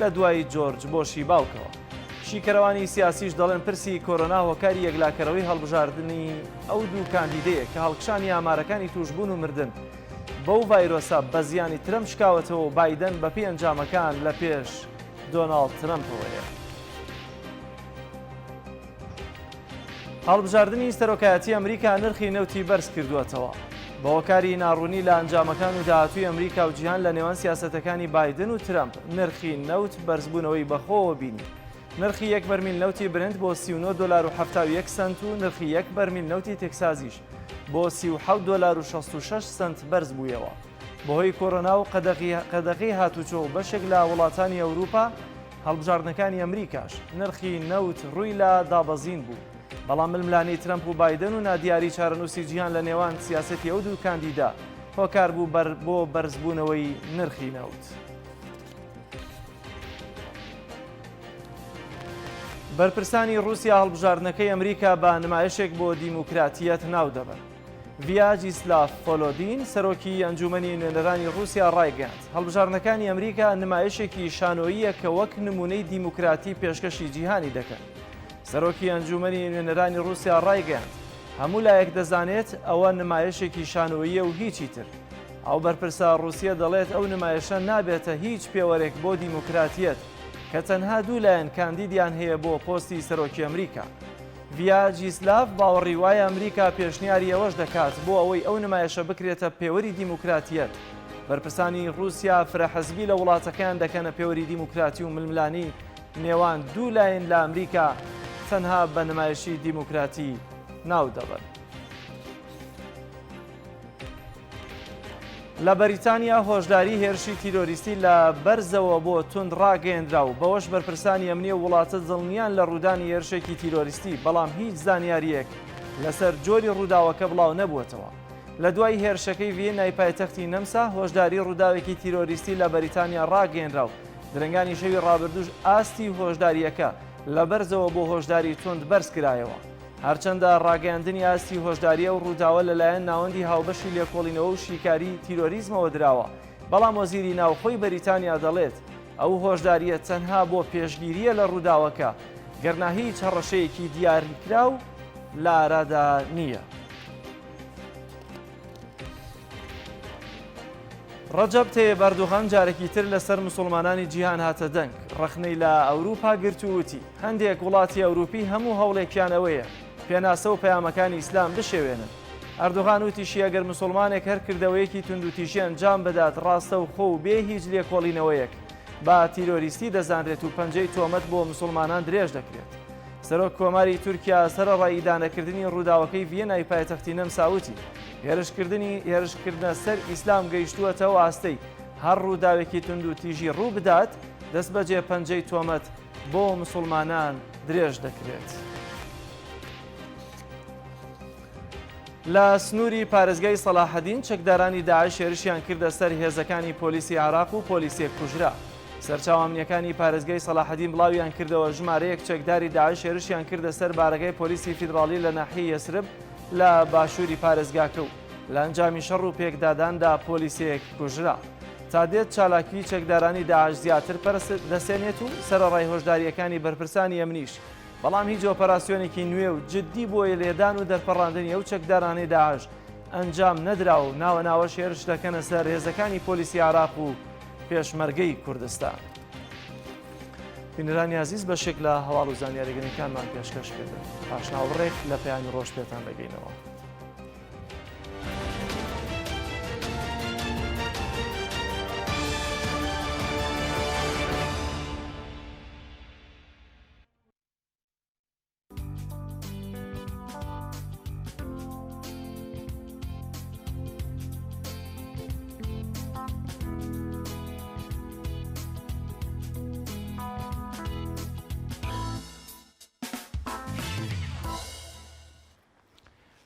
لە دوای جۆرج بۆشی باوکەوە. شیکەرەوانی سیاسیش دەڵێن پرسی کۆرۆنا هۆکاری یەکلاکەرەوەی هەڵبژاردننی ئەو دوو کاندیدەیە کە هەڵکشانی ئامارەکانی توشبوون و مردن بەو ڤایرۆسە بە زیانی ترەمپ شکاوەتەوە بایدەن بەپێی ئەنجامەکان لە پێش دۆناڵد ترەمپەوەیە. هەڵبژاردننی سەرۆکایەتی ئەمریکا نرخی نەوتی بەرز کردووەتەوە. بە هۆکاری ناڕوونی لە ئەنجامەکان و داهاتووی ئەمریکا و جیهان لە نێوان سیاسەتەکانی بایدن و ترەمپ نرخی نەوت بەرزبوونەوەی بەخۆوە بینی. نرخی یەک بەرمیل نەوتی برنت بۆ $39.71 و نرخی یەک بەرمیل نەوتی تێکسازیش بۆ $37.66 بەرز بوویەوە. بەهۆی کۆرۆنا و قەدەغی هاتوچۆ و بەشێک لە وڵاتانی ئەوروپا هەڵبژاردنەکانی ئەمریکاش نرخی نەوت ڕووی لە دابەزین بوو. بەڵام ململانەی ترەمپ و بایدن و نادیاری چارەنووسی جیهان لە نێوان سیاسەتی ئەو دوو کاندیدا هۆکار بوو بۆ بەرزبوونەوەی نرخی نەوت. بەرپرسانی رووسیا هەڵبژاردنەکەی ئەمریکا بە نمایشێک بۆ دیموکراتیەت ناو دەبن. ڤیاجیسلاف فۆلۆدین سەرۆکی ئەنجومەنی نوێنەرانی رووسیا ڕایگەاند هەڵبژاردنەکانی ئەمریکا نمایشێکی شانۆییە کە وەک نمونەی دیموکراتی پێشکەشی جیهانی دەکەن. سەرۆکی ئەنجومەنی نوێنەرانی رووسیا ڕایگەاند هەموو لایەک دەزانێت ئەوە نمایشێکی شانۆییە و هیچی تر. ئەو بەرپرسە رووسیا دەڵێت ئەو نمایشە نابێتە هیچ پێوەرێک بۆ دیموکراتیەت کە تەنها دوو لایەن کاندیدیان هەیە بۆ پۆستی سەرۆکی ئەمریکا. ڤیاجیسلاف باوەڕی وایە ئەمریکا پێشنیاری ئەوەش دەکات بۆ ئەوەی ئەو نمایشە بکرێتە پێوەری دیموکراتیەت. بەرپرسانی رووسیا فرەحەزبی لە وڵاتەکان دەکەنە پێوەری دیموکراتی و ململانی نێوان دوو لایەن لە ئەمریکا تەنها بە نمایشی دیموکراتی ناو دەبن. لە بەریتانیا هۆشداری هێرشی تیرۆریستی لە بەرزەوە بۆ تند ڕاگەیەندرا و بەوەش بەرپرسانی ئەمنیە وڵاتە دڵنیان لە ڕوودانی هێرشێکی تیرۆریستی بەڵام هیچ زانیاریەک لەسەر جۆری ڕووداوەکە بڵاو نەبووەتەوە. لە دوای هێرشەکەی ڤێنای پایتەختی نەمسا هۆشداری ڕووداوێکی تیرۆریستی لە بەریتانیا ڕاگەیەندرا و درنگانی شەوی ڕابردوش ئاستی هۆشداریەکە لە بەرزەوە بۆ هۆشداری تند بەرز کرایەوە. هەرچەندە ڕاگەاندنی ئاستی هۆشداریە و ڕووداوە لەلایەن ناوەندی هاوبەشی لێکۆڵینەوە و شیکاری تیرۆریزمەوە دراوە. بەڵام وەزیری ناوخۆی بەریتانیا دەڵێت ئەو هۆشداریە تەنها بۆ پێشگیریە لە ڕووداوەکە گەرنا هیچ هەڕەشەیەکی دیاریکراو لە ئارادا نییە. ڕەجەب تەیب ئەردوغان جارێکی تر لەسەر موسڵمانانی جیهان هاتە دەنگ. ڕەخنەی لە ئەوروپا گرتووتی هەندێک وڵاتی ئەوروپی هەموو هەوڵێکیانەوەیە پێناسە و پەیامەکانی ئیسلام بشێوێنن. ئەردوغان وتیشی ئەگەر موسڵمانێک هەر کردەوەیەکی توندوتیشی ئەنجام بدات ڕاستە و خۆ و بێ هیچ لێکۆڵینەوەیەک با تیرۆریستی دەزانرێت و پەنجەی تۆمەت بۆ موسڵمانان درێژ دەکرێت. سەرۆک کۆماری تورکیا سەرەڕای ئیدانەکردنی ڕووداوەکەی ڤیێنای پایتەختی نەمساوتی هێرشکردنە سەر ئیسلام گەیشتووەتەوە ئاستەی هەر ڕووداوێکی تند و تیژی ڕوو بدات دەست بەجێ پەنجەی تۆمەت بۆ مسلمانان درێژ دەکرێت. لە سنووری پارێزگای سەلاحەدین چەکدارانی داعش هێرشیان کردە سەر هێزەکانی پۆلیسی عراق و پۆلیسیەک کوژرا. سەرچاوەمنیەکانی پارێزگای سەلاحەدین بڵاویان کردەوە ژمارەیەک چەکداری داعش هێرشیان کردە سەر بارگای پۆلیسی فیدراڵی لە ناحیەی یەسرب لە باشووری پارێزگاکە و لە ئەنجامی شەڕ و پێکداداندا پۆلیسیەک کوژرا. تا دێت چالاکی چەکدارانی داعش زیاتر دەسێنێت و سەرەڕای هۆشداریەکانی بەرپرسانی ئەمنیش. بەڵام هیچ ئۆپەراسیۆنێکی نوێ و جددی بۆ لێدان و دەرپەڕاندنی ئەو چەکدارانی داعش ئەنجام نەدرا و ناوەناوەش هێرش دەکەنە سەر هێزەکانی پۆلیسی عراق و پێشمەرگەی کوردستان. بینەرانی عزیز بەشێک لە هەواڵ و زانیاریگەنەکانمان پێشکەشکردن. پاشناوەڕێک لە پەیامی ڕۆژ پێتان دەگەینەوە.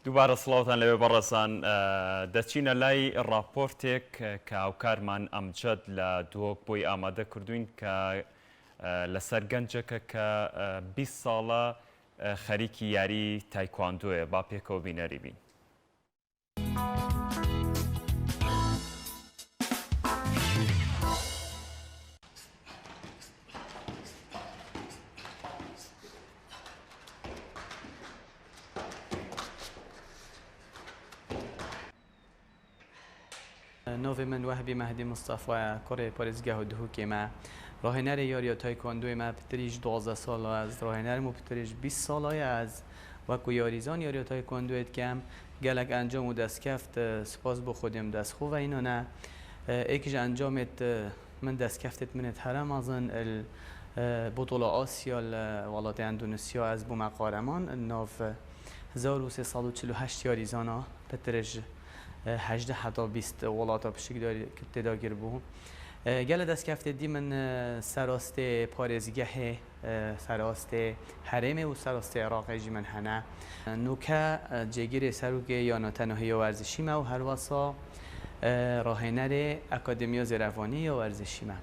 دووبارە سڵاوتان لەوێ بەڕێزان دەچینە لای ڕاپۆرتێک کە هاوکارمان ئەمجد لە دۆک بۆی ئامادە کردوین کە لەسەر گەنجەکە کە 20 ساڵە خەریکی یاری تایکواندۆیە. با پێکەوە بینەری بین. نوێ من وهبی مهدی مستەفایە کوڕی پارێزگاه دهوکێمە ڕاهێنەری یاریە تایکواندۆیمە پتریش 12 ساڵە ئەز ڕاهێنەرم و پتریش 20 ساڵەیە ئەز وەکو یاریزان یاریە تایکواندۆیت کەم گەلک ئەنجام و دەستکەفت سپاس بۆ خودم دەستخۆڤە اینۆنە ئێکیش ئەنجامێت من دەستکەفتت منێت هەرەمەزن بطولة آسیا وڵاتی ئەندونسیا ئەز بوومە قارەمان ناو 1348 یاریزانە پترش 18 حتی 20 وڵاتە پشتیداری تێداگیر بوو. گەلە دەستکەفتێتی من سەراستی پارێزگەهێ سەراستی هەرێمێ و سەراستی عێراقیژی من هەنە نوکە جێگیری سەرۆکێ یانەتەنەهەیە وەرزشیمە و هەروەسا ڕاهێنەرێ ئەکادمیا زێرەڤانی یا وەرزشیمە.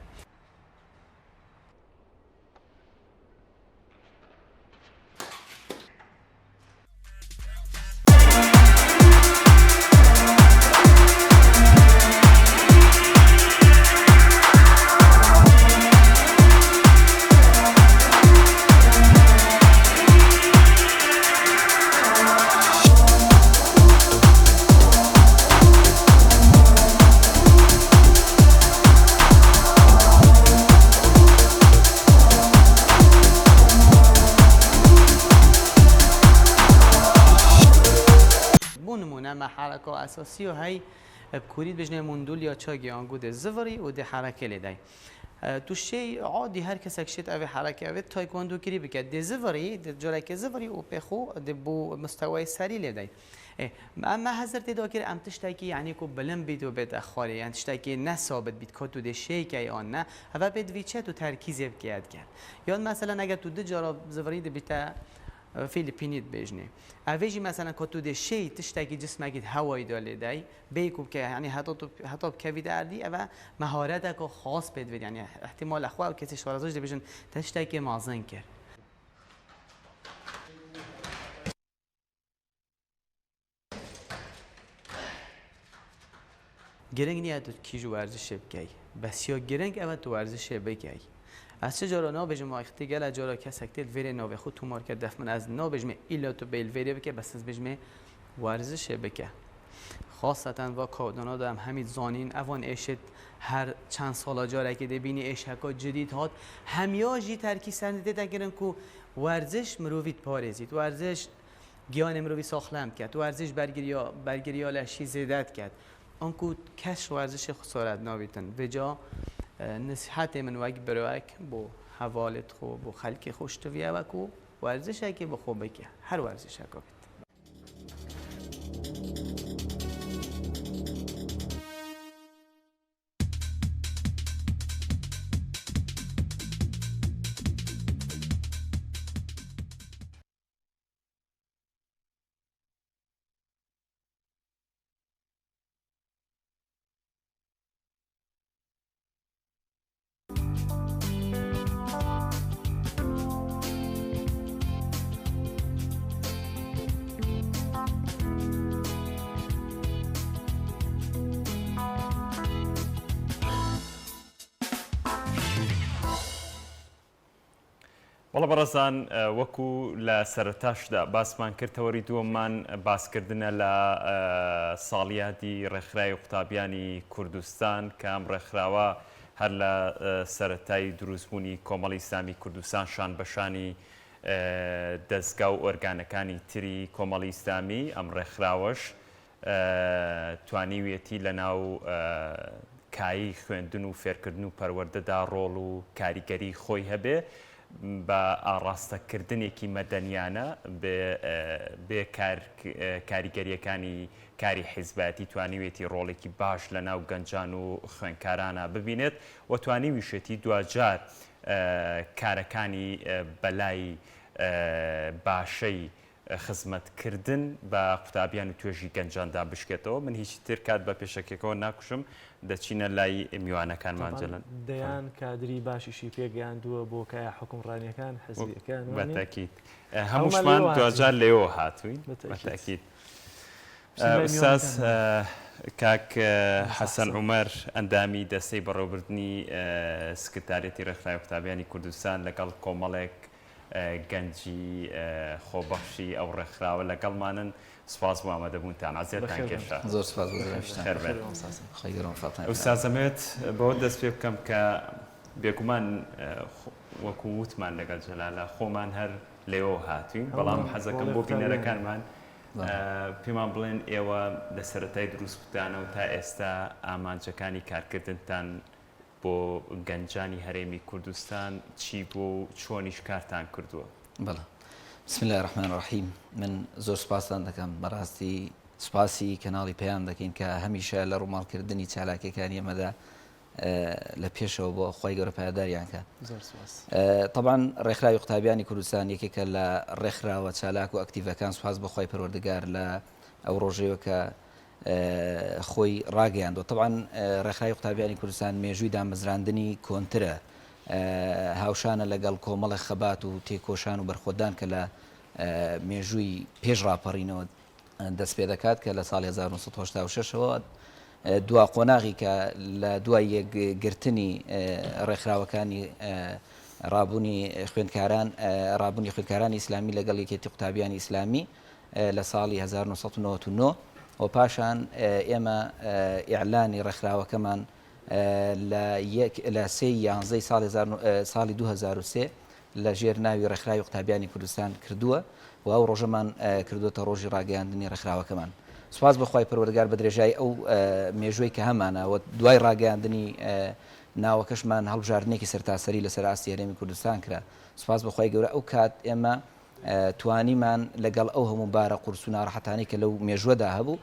حركة أساسية هاي بكوريد بجنة مندول يا تشاجي عنقود الزفري ودي حركة لدي تو شيء عادي هر کس اکشیت اوی حرکت اوی تایکواندو کری بکرد دزوری جلوی زوری و بخو دبو مستوی سری لیدای اما حضر تدا کر ام تشتکی یعنی کو بلند بید و بد اخاری یعنی تشتکی نه ثابت بید کاتو ده شی کی آن نه و بد ویچه تو ترکیز بکرد کرد یا مثلا اگر تو دجارا زوری دبیتا فیلیپینیت بجنه اویجی مثلا کاتو ده شی تشتکی جسمگید هوایی داله دای بیکوب که یعنی حتی کوید اردی و مهارت کو خاص بید یعنی احتمال اخوا و کسی شوارزش ده بجن تشتکی مازن کرد گرنگ نیاد تو کیجو ورزش بکی بس یا گرنگ اول تو ورزش بکی از چه جارا نا بجم وقتی گل جارا کسکتیل ویره نو خود تو مارکت دفمن از نا بجم ایلا تو بیل ویره بکه بس از بجم ورزش بکه خاصتا با کادونا دارم همین زانین اوان اشت هر چند سال جاره که دبینی اشکا جدید هات همیاجی ترکی سنده دگرن کو ورزش مرویت پارزید ورزش گیان مروی ساخلم کرد ورزش برگریا لشی زیدت کرد آنکو کش ورزش خسارت نابیتن وجا نصیحت من وک بروک بو حوالت خو بو خلق خوشتویه وکو وەرزشێکی بەخۆ بکە هەر وەرزشێکە بێت. وڵە بەڕێزان وەکو لە سەرەتاشدا باسمان کردەوەری دووەممان باسکردنە لە ساڵیادی ڕێکخراوی قوتابیانی کوردستان کە ئەم ڕێکخراوە هەر لە سەرەتای دروستبوونی کۆمەڵی ئیسلامی کوردستانشان بەشانی دەستگا و ئۆرگانەکانی تری کۆمەڵی ئیسلامی ئەم ڕێکخراوەش توانیوێتی لە ناو کایی خوێندن و فێرکردن و پەروەردەدا ڕۆڵ و کاریگەری خۆی هەبێ بە ئاڕاستەکردنێکی مەدەنیانە بێ کاریگەریەکانی کاری حیزبەتی توانیوێتی ڕۆڵێکی باش لە ناو گەنجان و خوێندکارانە ببینێت و توانیویشێتی دوجار کارەکانی بەلای باشەی خزمەتکردن بە قوتابیان و توێژی گەنجاندا بشکێتەوە. من هیچ تر کات بە پێشەکێکەوە ناکوشم دەچینە لای میوانەکانمان جەلن دەیان کادری باشیشی پێگەیاندووە بۆ کای حکومڕانیەکان حزبیەکان بەتاکید هەمووشمان دوجار لێەوە هاتووین بەتاکید. ئوستاز کاک حەسەن عومەر ئەندامی دەستەی بەڕێوەبردننی سکرتارەتی ڕێکخراوی قوتابیانی کوردستان لەگەڵ کۆمەڵێک گەنجی خۆبەخشی ئەو ڕێکخراوە لەگەڵمانن. سپاس بۆ ئامادەبوونتان ئازیێتان کێشا. زۆر سپاس ئوستازەمێت بەوە دەست پێ بکەم کە بێگومان وەکو وتمان لەگەڵ جەلالە خۆمان هەر لێەوە هاتوین بەڵام حەزەکەم بۆ بینەرەکانمان پێمان بڵێن ئێوە لە سەرەتای دروستکردانە و تا ئێستا ئامانجەکانی کارکردنتان بۆ گەنجانی هەرێمی کوردستان چی بۆ و چۆنیش کارتان کردووە؟ بەڵێ بسم الله الرحمن الرحیم. من زۆر سپاسان دەکەم بەڕاستی سپاسی کەناڵی پێیان دەکەین کە هەمیشە لە ڕووماڵکردنی چالاکیەکانی ئەمەدا لە پێشەوە بۆ خۆی گەورە پایداریان کە. طبعاً ڕێکخراوی قوتابیانی کوردستان یەکێکە لە ڕێکخراوە چالاک و ئەکتیڤەکان سوپاس بە خۆی پەروەردگار لە ئەو ڕۆژەیەوە کە خۆی ڕاگەیاندوە. طبعاً ڕێکخراوی قوتابیانی کوردستان مێژووی دامەزراندنی کۆنترە هاوشانە لەگەڵ کۆمەڵی خەبات و تێکۆشان و بەرخۆدان کە لە مێژووی پێش ڕاپەڕینەوە دەست پێ دەکات کە لە ساڵی 1986ەوە دوا قۆناغی کە لە دوای یەکگرتنی ڕێکخراوەکانی ڕابوونی خوێندکارانی ئیسلامی لەگەڵ یەکێتی قوتابیانی ئیسلامی لە ساڵی 1999 و پاشان ئێمە ئیعلانی ڕێکخراوەکەمان لە 3 ساڵی 2003 لە ژێر ناوی ڕێکخراوی قوتابیانی کوردستان کردووە و ئەو ڕۆژەمان کردوتە ڕۆژی ڕاگەیاندنی ڕێکخراوەکەمان. سوپاس بەخوای پەروەردگار بە درێژایی ئەو مێژوەی کە هەمانەوە دوای ڕاگەیاندنی ناوەکەشمان هەڵبژاردنێکی سەرتاسەری لەسەر ئاستی هەرێمی کوردستان کرا. سوپاس بەخوای گەورە ئەو کات ئێمە توانیمان لەگەڵ ئەو هەموو بارە قورس و ناڕەحەتانەی کە لەو مێژوەدا هەبوو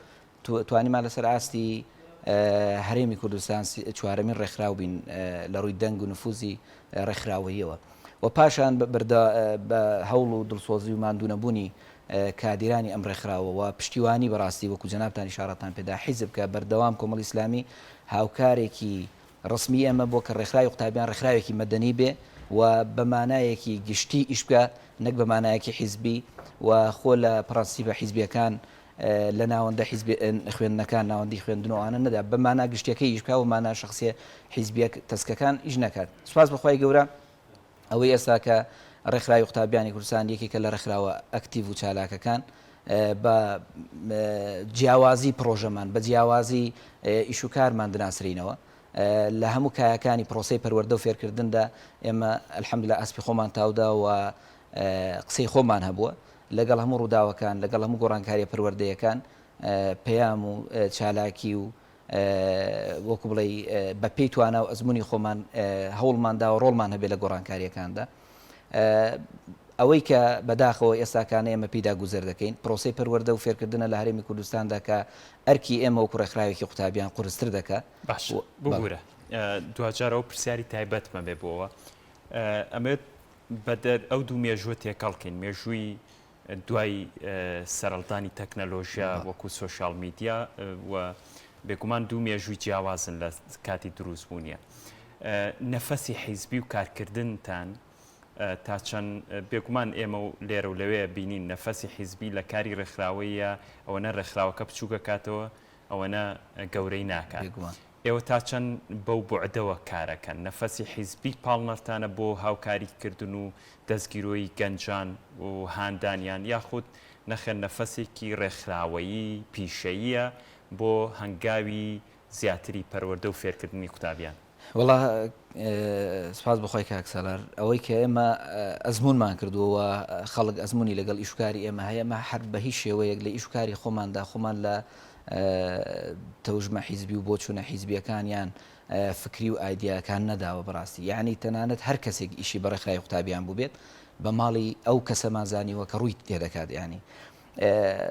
توانیمان لەسەر ئاستی هەرێمی کوردستان چوارەمین ڕێکخراو بین لە ڕووی دەنگ و نفوزی ڕێکخراوەیەوە و پاشان بە هەوڵ و دڵسۆزی و ماندوونەبوونی کادیرانی ئەم ڕێکخراوە و پشتیوانی بەڕاستی وەکو جەنابتان ئیشارەتان پێدا حیزب کە بەردەوام کۆمەڵی ئیسلامی هاوکارێکی ڕسمی ئێمە بۆ کە ڕێکخراوی قوتابیان ڕێکخراوێکی مەدەنی بێ و بە مانایەکی گشتی ئیش بکە نەک بە مانایەکی حیزبی و خۆ لە پرەنسیپە حیزبیەکان لە ناوەندە خوێندنەکان ناوەندی خوێندنەوەوانە نەدا بە مانا گشتەکەی ئیش بکە و مانا شخصیە حیزبیە تەسکەکان ئیش نەکات. سوپاس بەخوای گەورە ئەوەی ئێستا کە ڕێکخراوی قوتابیانی کوردستان یەکێکە لە ڕێکخراوە ئەکتیڤ و چالاکەکان بە جیاوازی پرۆژەمان بە جیاوازی ئیشوکارمان دناسرینەوە لە هەموو کایەکانی پرۆسەی پەروەردە و فێرکردندا ئێمە ئەلحەمدوللا ئەسپی خۆمان تاودا و قسەی خۆمان هەبووە لەگەڵ هەموو ڕووداوەکان لەگەڵ هەموو گۆڕانکاریە پەروەردەیەکان پەیام و چالاکی و وەکو بڵێ بە پێی توانە و ئەزمموی خۆمان هەوڵماندا و ڕۆڵمان هەبێت لە گۆڕانکاریەکاندا ئەوەی کە بەداخەوە ئێستاکانە ئێمە پیدا گوزەر دەکەین پرۆسی پەروەردە و فێرکردنە لە هەرێمی کوردستاندا کە ئەرکی ئێمە و کوڕێکخراوێکی قوتابیان قورستر دەکات. باش بگورە دوجارەوە پرسیاری تایبەتمە بێ بۆەوە ئەمێت بەدەر ئەو دوو مێژوە تێکەڵکەین مێژووی دوای سەرەڵتانی تەکنەلۆژیا وەکو سۆشال میدیا و بێگومان دوو مێژووی جیاوازن لە کاتی دروستبوونیە نەفەسی حیزبی و کارکردنتان تا چەند بێگومان ئێمە و لێرە و لەوەیە بینین نەفەسی حیزبی لە کاری ڕێکخراوەیە ئەوەنە ڕێکخراوەکە بچووکە کاتەوە ئەوەنە گەورەی ناکات ئێوە تا چەند بەو بۆعدەوە کارەکەن نەفەسی حیزبی پاڵنەرتانە بۆ هاوکاریکردن و دەستگیرۆی گەنجان و هاندانیان یاخود نەخێن نەفەسێکی ڕێکخراوەیی پیشەییە بۆ هەنگاوی زیاتری پەروەردە و فێرکردنی قوتابیان. وڵا سپاس بەخۆی کاکسەلار ئەوەی کە ئێمە ئەزمونمان کردووە خەڵک ئەزمموی لەگەڵ ئیشکاری ئێمە هەیە مە هەر بە هیچ شێوەیەک لە ئیشکاری خۆماندا خۆمان لە تەوژمە حیزبی و بۆ چوونە حیزبیەکانیان فکری و ئایدیاکان نەداوە بەڕاستی یعنی تەنانەت هەر کەسێک ئیشی بەڕێکخراوی قوتابیان بوو بێت بە ماڵی ئەو کەسەمان زانیوە کە ڕووی تێدەکات ینی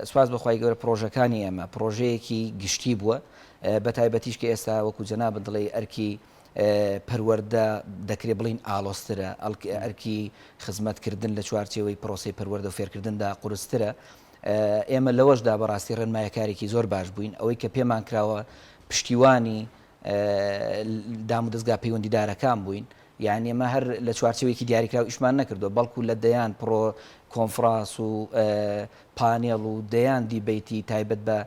سپاس بەخوای گەورە پرۆژەکانی ئێمە پرۆژەیەکی گشتی بووە بە تایبەتیش کە ئێستا وەکو جەناب دڵێ ئەرکی پەروەردە دەکرێت بڵین ئالۆسترە ئەرکی خزمەتکردن لە چوارچێوەی پرۆسی پەروەردە و فێرکردندا قورسترە ئێمە لەوەشدا بەڕاستی ڕێنمایەکارێکی زۆر باش بووین ئەوەی کە پێمان کراوە پشتیوانی دام و دەستگا پەیوەندیدارەکان بووین یعنی ئێمە هەر لە چوارچێوەیەکی دیاریکراوە ئیشمان نەکردو بەڵکو لە دەیان پرۆ کۆنفراس و پانێڵ و دەیان دیبیتی تایبەت بە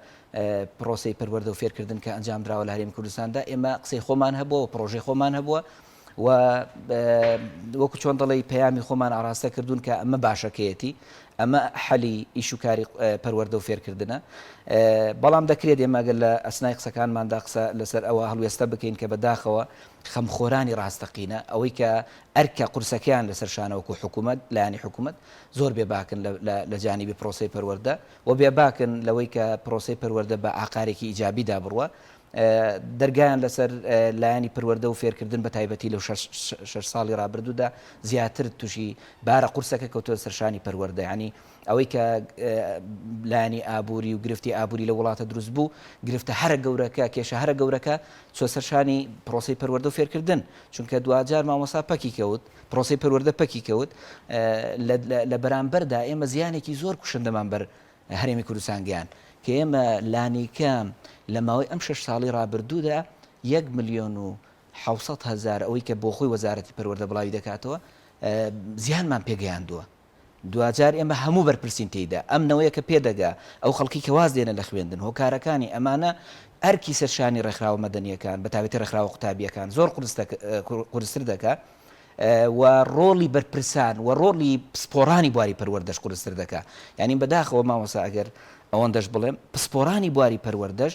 پرۆسی پەروەردە و فێرکردن کە ئەنجام درراوە لە هەرێمی کوردستاندا ئێمە قسەی خۆمان هەبووە و پرۆژەی خۆمان هەبووە و وەکو چۆن دەڵێ پەیامی خۆمان ئاراستە کردوون کە ئەمە باشەکەیەتی ئەمە حەلی ئیشوکاری پەروەردە و فێرکردنە بەڵام دەکرێت ئێمەگەر لە ئەسنای قسەکانماندا قسە لەسەر ئەوە هەڵوێستە بکەین کە بەداخەوە خەمخۆرانی ڕاستەقینە ئەوەی کە ئەرکە قورسەکەیان لەسەر شانەوەکو حکوومەت لایانی حکوومەت زۆر بێباکن لە جانیبی پرۆسی پەروەردە و بێباکن لەوەی کە پرۆسی پەروەردە بە ئاقارێکی ئیجابیدا بڕوە دەرگایان لەسەر لایانی پەروەردە و فێرکردن بە تایبەتی لەو 6 ساڵی ڕابردوودا زیاتر تووشی بارە قورسەکە کەوتۆ سەرشانی پەروەردە ینی ئەوەی کە لایانی ئابووری و گرفتی ئابووری لە وڵاتە دروست بوو گرفتە هەرە گەورەکە کێشە هەرە گەورەکە چۆ سەرشانی پرۆسی پەروەردە و فێرکردن چونکە دوجار مامۆستا پەکی کەوت پرۆسی پەروەردە پەکی کەوت لە بەرامبەردا ئێمە زیانێکی زۆر کوشندەمان بەر هەرێمی کوردستان گیان کە ئێمە لانیکەم لە ماوەی ئەم 6 ساڵی ڕابردوودا 1,700,000 ئەوەی کە بۆ خۆی وەزارەتی پەروەردە بڵاوی دەکاتەوە زیانمان پێگەیاندووە دوجار ئێمە هەموو بەرپرسین تێیدا ئەمنەوەیە کە پێدەگا ئەو خەڵکی کە واز دێنە لە خوێندن هۆکارەکانی ئەمانە ئەرکی سەرشانی ڕێکخراوە مەدەنیەکان بە تایبەتی ڕێکخراوە قوتابیەکان زۆر قورستر دەکات و ڕۆڵی بەرپرسان و ڕۆڵی پسپۆرانی بواری پەروەردەش قورستر دەکات یعنی بەداخەوە مامۆستا ئەگەر ئەوەندەش بڵێم پسپۆرانی بواری پەروەردەش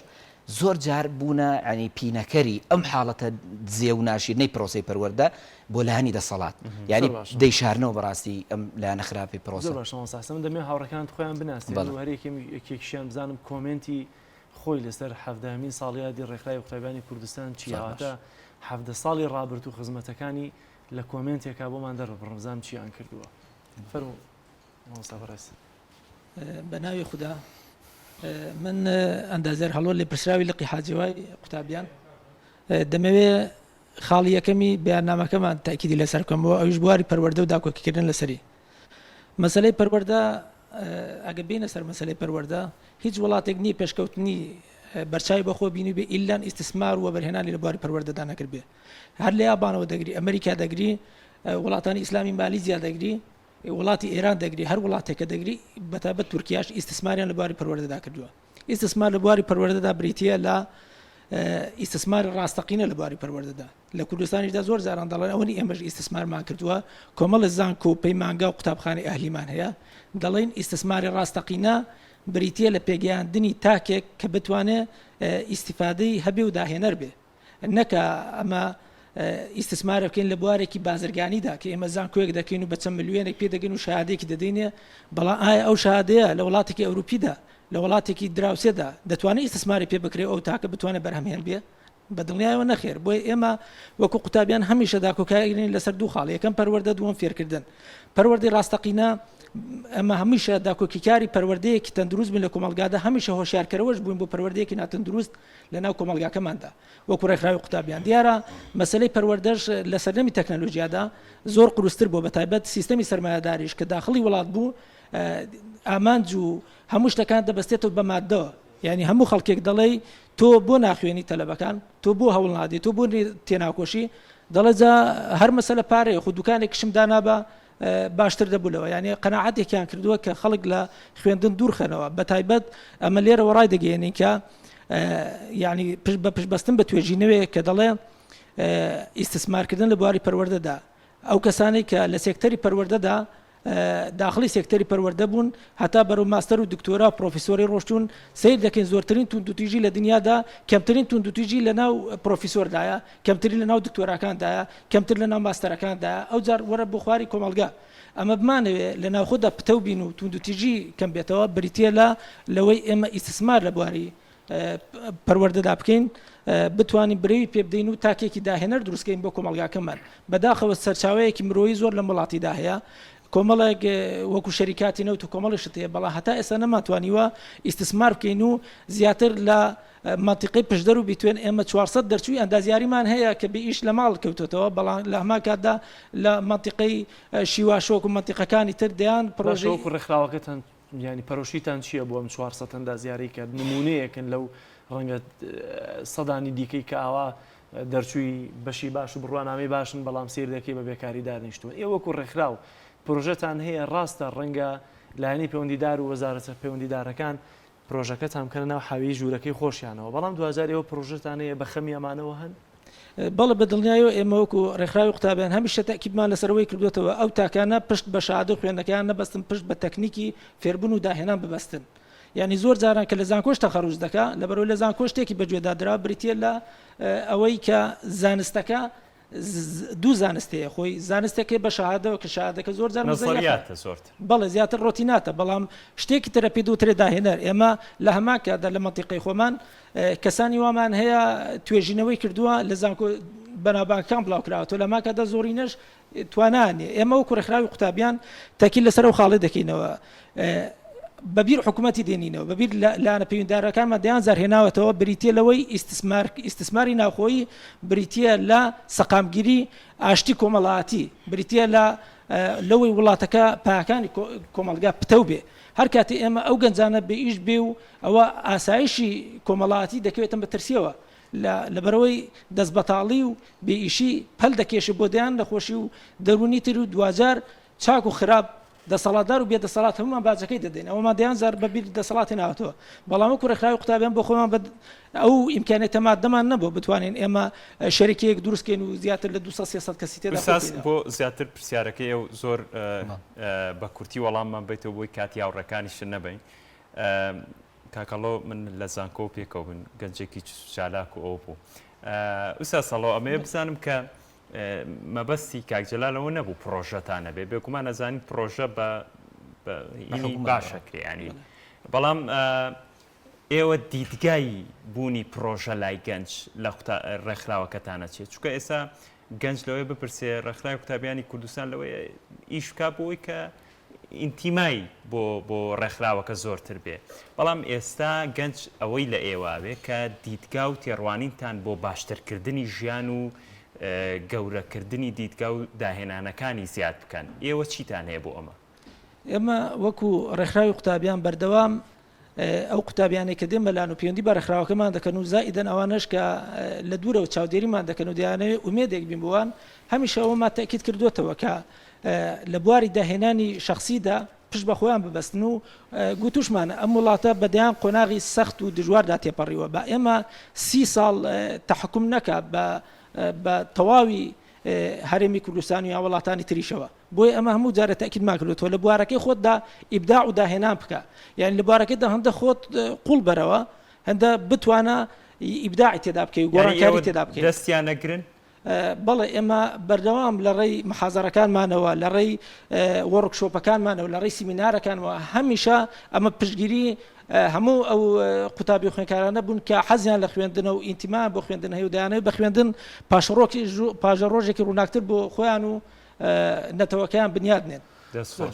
زۆر جار بوونە ینی پینەکەری ئەم حاڵەتە دزێ و ناشیرنەی پرۆسی پەروەردە بۆ لایانی دەسەڵات یعنی دەیشارنەوە بەڕاستی ئەم لایەنە خراپی پرۆسە من دەمێ هاوڕەکان خۆیان بناستی هەرێکێکیشیان بزانم کۆمنتی خۆی لەسەر 17مین ساڵیادی ڕێکخراوی قوتابیانی کوردستان چیاتە 17 ساڵی ڕابردوو خزمەتەکانی لە کۆمنتێکا بۆمان دەڕبڕمزان چیان کردووە فەرموو مامۆستا بەناوی خوددا من ئەندازێر هەڵۆ لێ پرسراوی لقی حاجیوای قوتابیان دەمەوێ خاڵی یەکەمی بەیاننامەکەمان تاکیدی لەسەر بکەمەوە ئەویش بواری پەروەردە و داکۆکیکردن لەسەری مەسەلەی پەروەردە ئەگە بینە سەر مەسەلەی پەروەردە هیچ وڵاتێک نییە پێشکەوتنی بەرچاوی بەخۆ بینی بێ ئیلان ئیستثمار و بەرهێنانی لە بواری پەروەردەدا نەکرد بێ هەر لە یابانەوە دەگری ئەمریکا دەگری وڵاتانی ئیسلامی مالیزیا دەگری وڵاتی ئێران دەگری هەر وڵاتێکە دەگری بەتابەت تورکیاش ئیستثماریان لە بواری پەروەردەدا کردووە ئیستثمار لە بواری پەروەردەدا بریتیە لە ئیستثمار ڕاستەقینە لە بواری پەروەردەدا لە کوردستانیشدا زۆر جاران دەڵێن ئەوەی ئێمەش ئیستثمارمان کردووە کۆمەڵە زانکۆ و پەیمانگا و قوتابخانەی ئەهلیمان هەیە دەڵێن ئیستثماری ڕاستەقینە بریتیە لە پێگەیاندنی تاکێک کە بتوانێت ئیستیفادەی هەبێ و داهێنەر بێ نەکە ئەمە ئیستثمار بکەین لە بوارێکی بازرگانیدا کە ئێمە زانکۆیەک دەکەین و بە چەند ملیۆنێک پێ دەگەین و شەهادەیەکی دەدەینێ بەڵام ئایا ئەو شەهادەیە لە وڵاتێکی ئەوروپیدا لە وڵاتێکی دراوسێدا دەتوانێت ئیستثماری پێ بکرێت ئەو تاکە بتوانێت بەرهەمهێن بێ بەدڵنیایەوە نەخێر بۆی ئێمە وەکو قوتابیان هەمیشە داکۆکارین لەسەر دوو خاڵ یەکەم پەروەردە دووەم فێرکردن پەروەردەی ڕاستەقینە ئەمە هەمیشە داکۆکیکاری پەروەردەیەکی تەندروست بن لە کۆمەلگادا هەمیشە هۆشیارکەرەوەش بووین بۆ پەروەردەیەکی ناتەندروست لەناو کۆمەلگاکەماندا وەکو ڕێکخراوی قوتابیان دیارە مەسەلەی پەروەردەش لە سەردەمی تەکنەلۆژیادا زۆر قروستر بۆ بەتایبەت سیستەمی سەرمایه‌داریش کە داخڵی وڵات بوو ئامانج و هەموو شتەکان دەبەستێتەوە بە مادەوە یعنی هەموو خەڵکێک دەڵێ تۆ بۆ ناخوێنی تەلەبەکان تۆ بۆ هەوڵ نادی تۆ بۆ تێناکۆشی دەڵێ جا هەر مەسەلە پارەیە خو دوکانێکشم دانابە باشتر دەبوولەوە یعنی قەناعەتێکیان کردووە کە خەڵک لە خوێندن دوورخەنەوە بەتایبەت ئەمە لێرەوە ڕای دەگەێنین کە یعنی بە پشتبەستن بە توێژینەوەیە کە دەڵێ ئیستثمارکردن لە بواری پەروەردەدا ئەو کەسانی کە لە سێکتەری پەروەردەدا داخلی سێکتەری پەروەردە بوون هەتا بەرەو ماستەر و دکتۆرا و پرۆفیسۆری ڕۆشتون سیر دەکەین زۆرترین توندوتیژی لە دنیادا کەمترین توندوتیژی لەناو پرۆفیسۆردایە کەمترین لەناو دکتۆراکاندایە کەمتر لەناو ماستەرەکاندایە ئەو جار وەرە بۆ خواری کۆمەلگا ئەمە بمانەوێت لە ناوخۆدا پتە و بین و توندوتیژی کەم بێتەوە بریتە لەوەی ئێمە ئیستثمار لە بواری پەروەردەدا بکەین بتوانین برەوی پێ بدەین و تاکێکی داهێنەر دروستکەین بۆ کۆمەلگاکەمان بەداخەوە سەرچاوەیەکی مرۆیی زۆر لە وڵاتیدا هەیە کۆمەڵێک وەکو شەریکاتی نەوت و کۆمەڵیشت هەیە بەڵام هەتا ئێستا نەماتوانیوە ئیستثمار بکەین و زیاتر لە منتیقەی پشدەر و بیتوێن ئێمە 400 دەرچووی ئەندازیاریمان هەیە کە بە ئیش لە ماڵ کەوتێتەوە بەڵام لە هەما کاتدا لە منتیقەی شیواشۆک و منتیقەکانی تر دەیان پرۆژە وەکو ڕێکخراوەکەتان ینی پەرۆشیتان چییە بۆ ئەم 400 ئەندازیاری کە نمونەیەکن لەو ڕەنگە سەدانی دیکەی کە ئاوا دەرچووی بەشی باش و بڕوانامی باشن بەڵام سیر دەکەی بە بێکاری دانیشتوون ئێ وەکو ڕێکخراو پرۆژەتان هەیە ڕاستە ڕەنگە لایەنی پەیوەندیدار و وەزارەتە پەیوەندیدارەکان پرۆژەکەتان کە ناو حاوی ژوورەکەی خۆشیانەوە بەڵام 2000 پرۆژەتان هەیە بە خەمی ئەمانەوە هەن بەڵێ بەدڵنیایەوە ئێمە وەکو ڕێکخراوی قوتابیان هەمیشە تاکیدمان لەسەرەوەی کردوێتەوە ئەو تاکانە پشت بە شادە خوێندنەکان نەبەستن پشت بە تەکنیکی فێربوون و داهێنان ببەستن یعنی زۆر جاران کە لە زانکۆش تەخەڕوج دەکا لەبەرەوەی لە زانکۆش شتێکی بەگوێدادرا بریتە لە ئەوەی کە زانستەکە دوو زانستەیە خۆی زانستێکی بە شەهادەوە کە شەهادەکە زۆر جار نەزەریاتە زۆرتر بەڵێ زیاتر ڕۆتیناتە بەڵام شتێکی ترە پێ دووترێ داهێنەر ئێمە لە هەماکەدا لە منتیقەی خۆمان کەسانی وامان هەیە توێژینەوەی کردووە لە زانکۆ بەناوبانگەکان بڵاوکراوەوە لە ماکەدا زۆرینەش توانانێ ئێمە وەکو ڕێکخراوی قوتابیان تاکید لەسەر و خاڵی دەکەینەوە بەبیر حکوومەتی دێنینەوە بەبیر لاانە پەیوەنددارەکانمان دەیان زارهێناوەتەوە بریتە لەوەی ئیستثماری ناوخۆیی بریتە لە سەقامگیری ئاشتی کۆمەڵایەتی بریتە لەوەی وڵاتەکە پاکانی کۆمەلگا پتەو بێ هەر کاتی ئێمە ئەو گەنجانە بە ئیش بێ و ئەوە ئاسایشی کۆمەڵایەتی دەکەوێتە بەترسیەوە لەبەرەوەی دەست بەتاڵی و بێئیشی پەل دەکێشە بۆ دەیان نەخۆشی و دەرونی تر و دوجار چاک و خراپ دەسەڵاتدار و بێدەسەڵات هەمومان باجەکەی دەدەین ئەوەمان دەیان زار بەبیر دەسەڵاتی ناوەتەوە بەڵام وەکو ڕێکخراوی قوتابیان بۆ خۆمان ئەو ئیمکانێتە مادەمان نەبوو بتوانین ئێمە شەریکەیەک دروستکەین و زیاتر لە 200 کەسی تێدا بۆ زیاتر پرسیارەکەی ئەو زۆر بە کورتی وەڵاممان بیتەوە بۆی کاتی هاوڕەکانیش نەبین کاکەڵۆ من لە زانکۆ پێکەوە بن گەنجێکی چالاک و ئەو بوو ئوستا سەڵۆ ئەمەیە بزانم کە مەبەستی کاکجلالەوە نەبوو پرۆژەتانە بێ بێکومان نەزانین پرۆژە بە باشەکرێ ینی بەڵام ئێوە دیدگای بوونی پرۆژە لای گەنج لە ڕێکخراوەکەتانە چێت چونکە ئێستا گەنج لەوەی بپرسێ ڕێکخراوی قوتابیانی کوردستان لەوەی ئیش بکا بۆی کە ئینتیمای بۆ ڕێکخراوەکە زۆرتر بێ بەڵام ئێستا گەنج ئەوەی لە ئێوابێ کە دیدگا و تێڕوانینتان بۆ باشترکردنی ژیان و گەورەکردنی دیدگا و داهێنانەکانی زیاد بکەن ئێوە چیتان هەیە بۆ ئەمە ئێمە وەکو ڕێکخراوی قوتابیان بەردەوام ئەو قوتابیانێک کە دێمە لاان و پەیوەندی بە ڕێکخراوەکەمان دەکەن و زائیدەن ئەوانەش کە لە دوورەوە چاودێریمان دەکەن و دەیانەوێت ئومێدێک بین بووان هەمیشە ئەوما تاکید کردوێتەوە کە لە بواری داهێنانی شخصیدا پشت بە خۆیان ببەستن و گوتوشمانە ئەم وڵاتە بەدەیان قۆناغی سەخت و دژواردا تێپەڕیوە بە ئێمە 30 ساڵ تەحکوم نەکە بە تەواوی هەرێمی کوردستان و یا وڵاتانی تریشەوە بۆی ئەمە هەموو جارە تاکیدمان کردوێتەوە لە بوارەکەی خۆتدا ئیبداع و داهێنان بکە یعنی لە بوارەکەیدا هەندە خۆت قوڵ بەرەوە هەندە بتوانە ئیبداعی تێدا بکەی و گۆڕانکاری تێدا بکەی دەستیان نەگرن بەڵێ ئێمە بەردەوام لە ڕێی محازەرەکانمانەوە لە ڕێی وەڕکشۆپەکانمانەوە لە ڕێی سیمینارەکانەوە هەمیشە ئەمە پشتگیری هەموو ئەو قوتابی خوێنکارانە بوون کە حەزیان لە خوێندنە و ئینتیما بۆ خوێندن هەیە و دەیانەوێت بە خوێندن پاژە ڕۆژێکی ڕووناکتر بۆ خۆیان و نەتەوەکەیان بنیادنێن.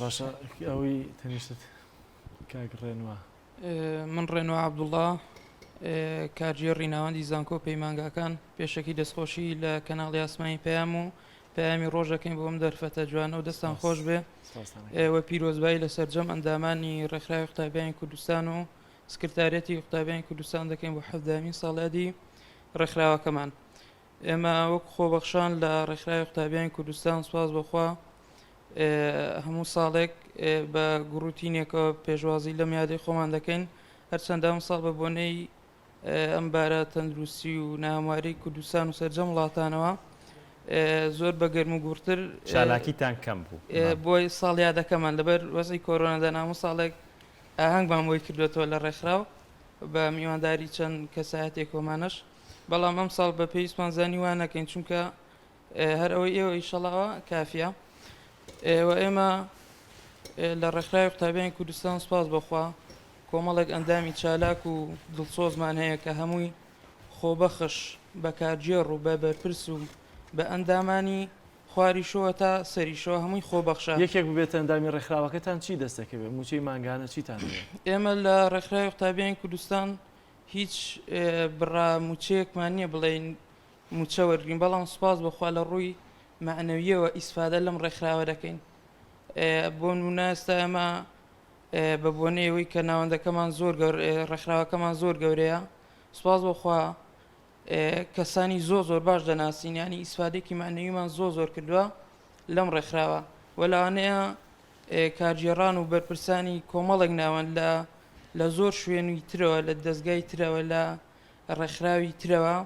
باشە ئەوەی تەنیشت کاگڕێنوە. من ڕێنوە عەبدوڵڵا کارژێڕی ناوەندی زانکۆ پەیمانگاکان پێشەکی دەستخۆشی لە کەناڵی ئاسمانی پەیام و پەیامی ڕۆژەکەین بۆم دەرفەتە جوانە و دەستان خۆش بێ ئێوە پیرۆزبایی لە سەرجەم ئەندامانی ڕێکخراوی قوتابیانی کوردستان و سکرتارەتی قوتابیانی کوردستان دەکەین بۆ 17مین ساڵیادی ڕێکخراوەکەمان. ئێمە وەک خۆبەخشان لە ڕێکخراوی قوتابیانی کوردستان سوپاس بەخوا هەموو ساڵێک بە گروتینێکەوە پێشوازی لە میادەی خۆمان دەکەین هەرچەندە ئەم ساڵ بە بۆنەی ئەم بارە تەندروستی و ناهەمواری کوردستان و سەرجەم وڵاتانەوە زۆر بە گەرم و گورتر چالاکیتان کەم بوو بۆی ساڵیادەکەمان لەبەر وەزی کۆرۆنەدا هەموو ساڵێک ئاهەنگمان بۆی کردوێتەوە لە ڕێکخراو بە میوانداری چەند کەسایەتێک کۆمانش بەڵام ئەم ساڵ بە پێویستمان زانی وان نەکەین چونکە هەر ئەوەی ئێوە ئیشەڵاوە کافیە. ئێمە لە ڕێکخراوی قوتابیانی کوردستان سوپاس بەخوا کۆمەڵێک ئەندامی چالاک و دڵسۆزمان هەیە کە هەمووی خۆبەخش بە کارجێڕ و بە بەرپرس و بە ئەندامانی خواری شۆوە تا سەریشەوە هەمووی خۆبەخشە. یەکێک ببێت ئەندامی ڕێکخراوەکەتان چی دەستەکەوێت موچەی مانگانە چیتان ئێمە لە ڕێکخراوی قوتابیانی کوردستان هیچ بڕا موچەیەکمان نییە بڵێین موچە وەرگین بەڵام سوپاس بەخوا لە ڕووی معنەویەوە ئیسفادە لەم ڕێکخراوە دەکەین. بۆ نمونە ئێستا ئێمە بە بۆنەیەوەی کە ناوەندەکەمان زۆر ڕێکخراوەکەمان زۆر گەورەیە سوپاس بەخوا کەسانی زۆر باش دەناسین ینی ئیسفادێکی معنەویمان زۆر کردووە لەم ڕێکخراوە وەلانەیە کارگێڕان و بەرپرسانی کۆمەڵێک ناوەند لە زۆر شوێنی ترەوە لە دەستگای ترەوە لە ڕێکخراوی ترەوە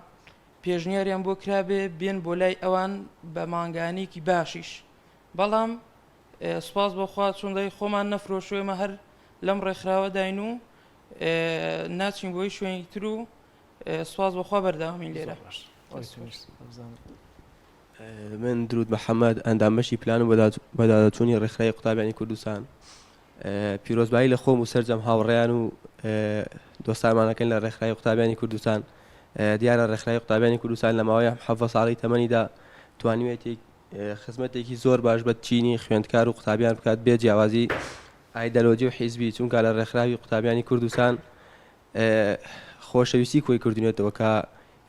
پێشنیاریان بۆ کرابێ بێن بۆ لای ئەوان بە مانگانێکی باشیش بەڵام سوپاس بەخوا چۆندای خۆمان نەفرۆشوێمە هەر لەم ڕێکخراوە داین و ناچین بۆی شوێنی تر و سوپاس بەخوا بەرداوامین لێرە. من درود محەممەد ئەندامەشی پلان و بەدادەچوونی ڕێکخراوی قوتابیانی کوردستان پیرۆزبایی لە خۆم و سەرجەم هاوڕێیان و دۆستانمانەکەن لە ڕێکخراوی قوتابیانی کوردستان دیارە ڕێکخراوی قوتابیانی کوردستان لە ماوەی 7 ساڵی تەمەنیدا توانیوێتی خزمەتێکی زۆر باش بە چینی خوێندکار و قوتابیان بکات بێ جیاوازی ئایدەلۆجی و حیزبی چونکە لە ڕێکخراوی قوتابیانی کوردستان خۆشەویستی کۆی کردوێتەوە کە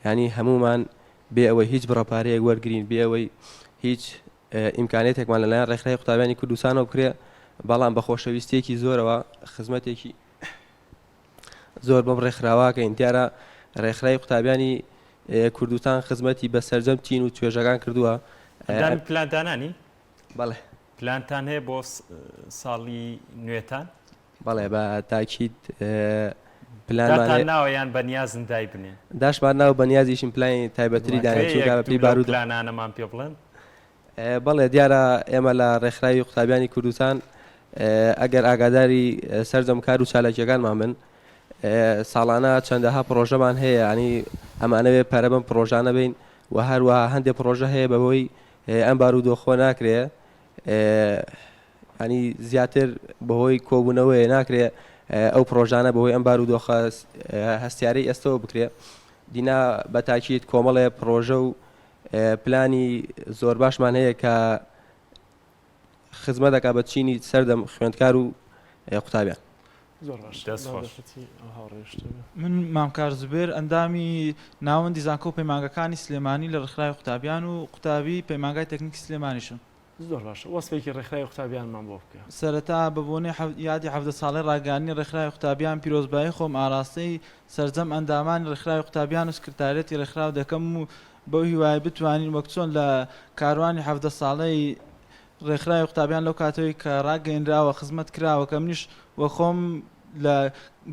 ینی هەمومان بێ ئەوەی هیچ بڕەپارەیەک وەرگین بێ ئەوەی هیچ ئیمکانێتێکمان لەلایەن ڕێکخراوی قوتابیانی کوردستانەوە بکرێ بەڵام بە خۆشەویستیەکی زۆرەوە خزمەتێکی زۆر بەم ڕێکخراوەکەین دیارە ڕێکخراوی قوتابیانی کوردستان خزمەتی بە سەرجەم چین و توێژەکان کردووە. پلانتانانی بەڵێ پلانتان هەیە بۆ ساڵی نوێتان بەڵێ بە تاکید پلانتان ناوەیان بەنیازن دای بنێن داشمان ناو بەنیازیشم پلانی تایبەتری دانێت پێی بارود پلانانەمان پێ بڵێن. بەڵێ دیارە ئێمە لە ڕێکخراوی قوتابیانی کوردستان ئەگەر ئاگاداری سەرجەم کار و چالاکیەکانمان بن ساڵانە چەندەها پرۆژەمان هەیە ینی ئەمانەوێ پەرە بم پرۆژانە بین و هەروەها هەندێک پرۆژە هەیە بەبەوەی ئەم بارودۆخۆ ناکرێ ینی زیاتر بەهۆی کۆبوونەوەی ناکرێ ئەو پرۆژانە بەهۆی ئەم بارودۆخە هەستیارەی ئێستەوە بکرێ دینا بە تاکید کۆمەڵێ پرۆژە و پلانی زۆر باشمان هەیە کە خزمەت دەکات بە چینی سەردەم خوێندکار و قوتابیان. من مامکار زوبێر ئەندامی ناوەندی زانکۆ و پەیمانگەکانی سلێمانی لە ڕێکخراوی قوتابیان و قوتابی پەیمانگای تەکنیکی سلێمانیشم. زۆر باشە وەسفێکی ڕێکخراوی قوتابیانمان بۆ بکە. سەرەتا بە بۆنەی یادی 17 ساڵی ڕاگەاندنی ڕێکخراوی قوتابیان پیرۆزبایی خۆم ئاراستەی سەرجەم ئەندامانی ڕێکخراوی قوتابیان و سکرتارەتی ڕێکخراو دەکەم و بۆ هیوای بتوانین وەک چۆن لە کاروانی 17 ساڵەی ڕێکخراوی قوتابیان لەو کاتەوەی کە ڕاگەیەنراوە خزمەت کراوە کە منیش وە خۆم لە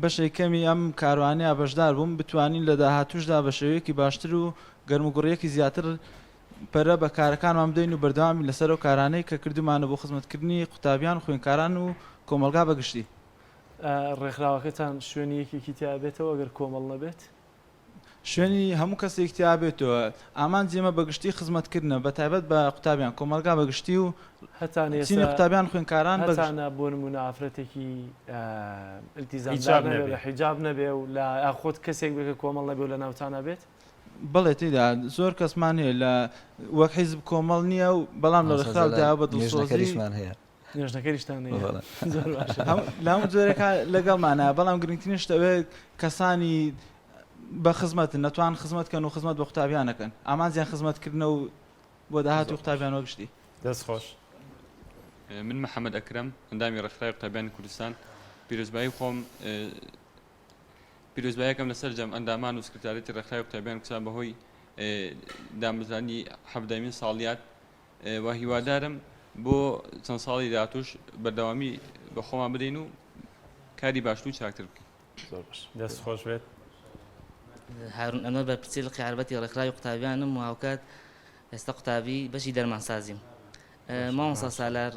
بەشێک کەمی ئەم کاروانەیە بەشدار بووم بتوانین لە داهاتوشدا بە شێوەیەکی باشتر و گەرموگوڕیەکی زیاتر پەرە بە کارەکانمان بدەین و بەردەوامی لەسەر و کارانەی کە کردومانە بۆ خزمەتکردنی قوتابیان و خوێندکاران و کۆمەلگا بەگشتی. ڕێکخراوەکەتان شوێنی یەکێکی تیا بێتەوە ئەگەر کۆمەڵ نەبێت شوێنی هەموو کەسێک تیا بێتەوە ئامان جێمە بەگشتی خزمەتکردنە بە تایبەت بە قوتابیان کۆمەلگا بەگشتی و چینی قوتابیان خوێنکاران بەزانە بۆ نمونە ئافرەتێکی ئیلتیزامدار نەبێ حیجاب نەبێ و لە خۆت کەسێک بێ کە کۆمەڵ نەبێ و لە ناوچانە بێت بەڵێ تێدا زۆر کەسمان هەیە لە وەک حیزب کۆمەڵ نییە و بەڵام لە ڕێکخراودا بە دڵسۆزیشمان هەیە نوێژنەکەریشتان لام جۆرێک لەگەڵمانە بەڵام گرنگترینش دەوێت کەسانی بە خزمەتن نەتوان خزمەتکەن و خزمەت بە قوتابیانەکەن ئامانزیان خزمەتکردنە و بۆ داهاتی قوتابیان وەگشتی دەست خۆش. من محەممەد ئەکرم هەندامی ڕێکخراوی قوتابیانی کوردستان پیرۆزبایی خۆم پیرۆزبایەکەم لەسەر جەم ئەندامان و سکرتارێتی ڕێکخراوی قوتابیان کوردستان بەهۆی دامەزانی حەفدەمین ساڵیات و هیوادارم بۆ چەند ساڵی داهاتوش بەردەوامی بە خۆمان بدەین و کاری باشتر و چاکتر بکەین. زۆر باش دەست خۆش بێت. هارون ئەمە بە پرسی لە قیاربەتی ڕێکخراوی قوتابیانم و هاوکات ئێستا قوتابی بەشی دەرمانسازیم مامۆستا سالار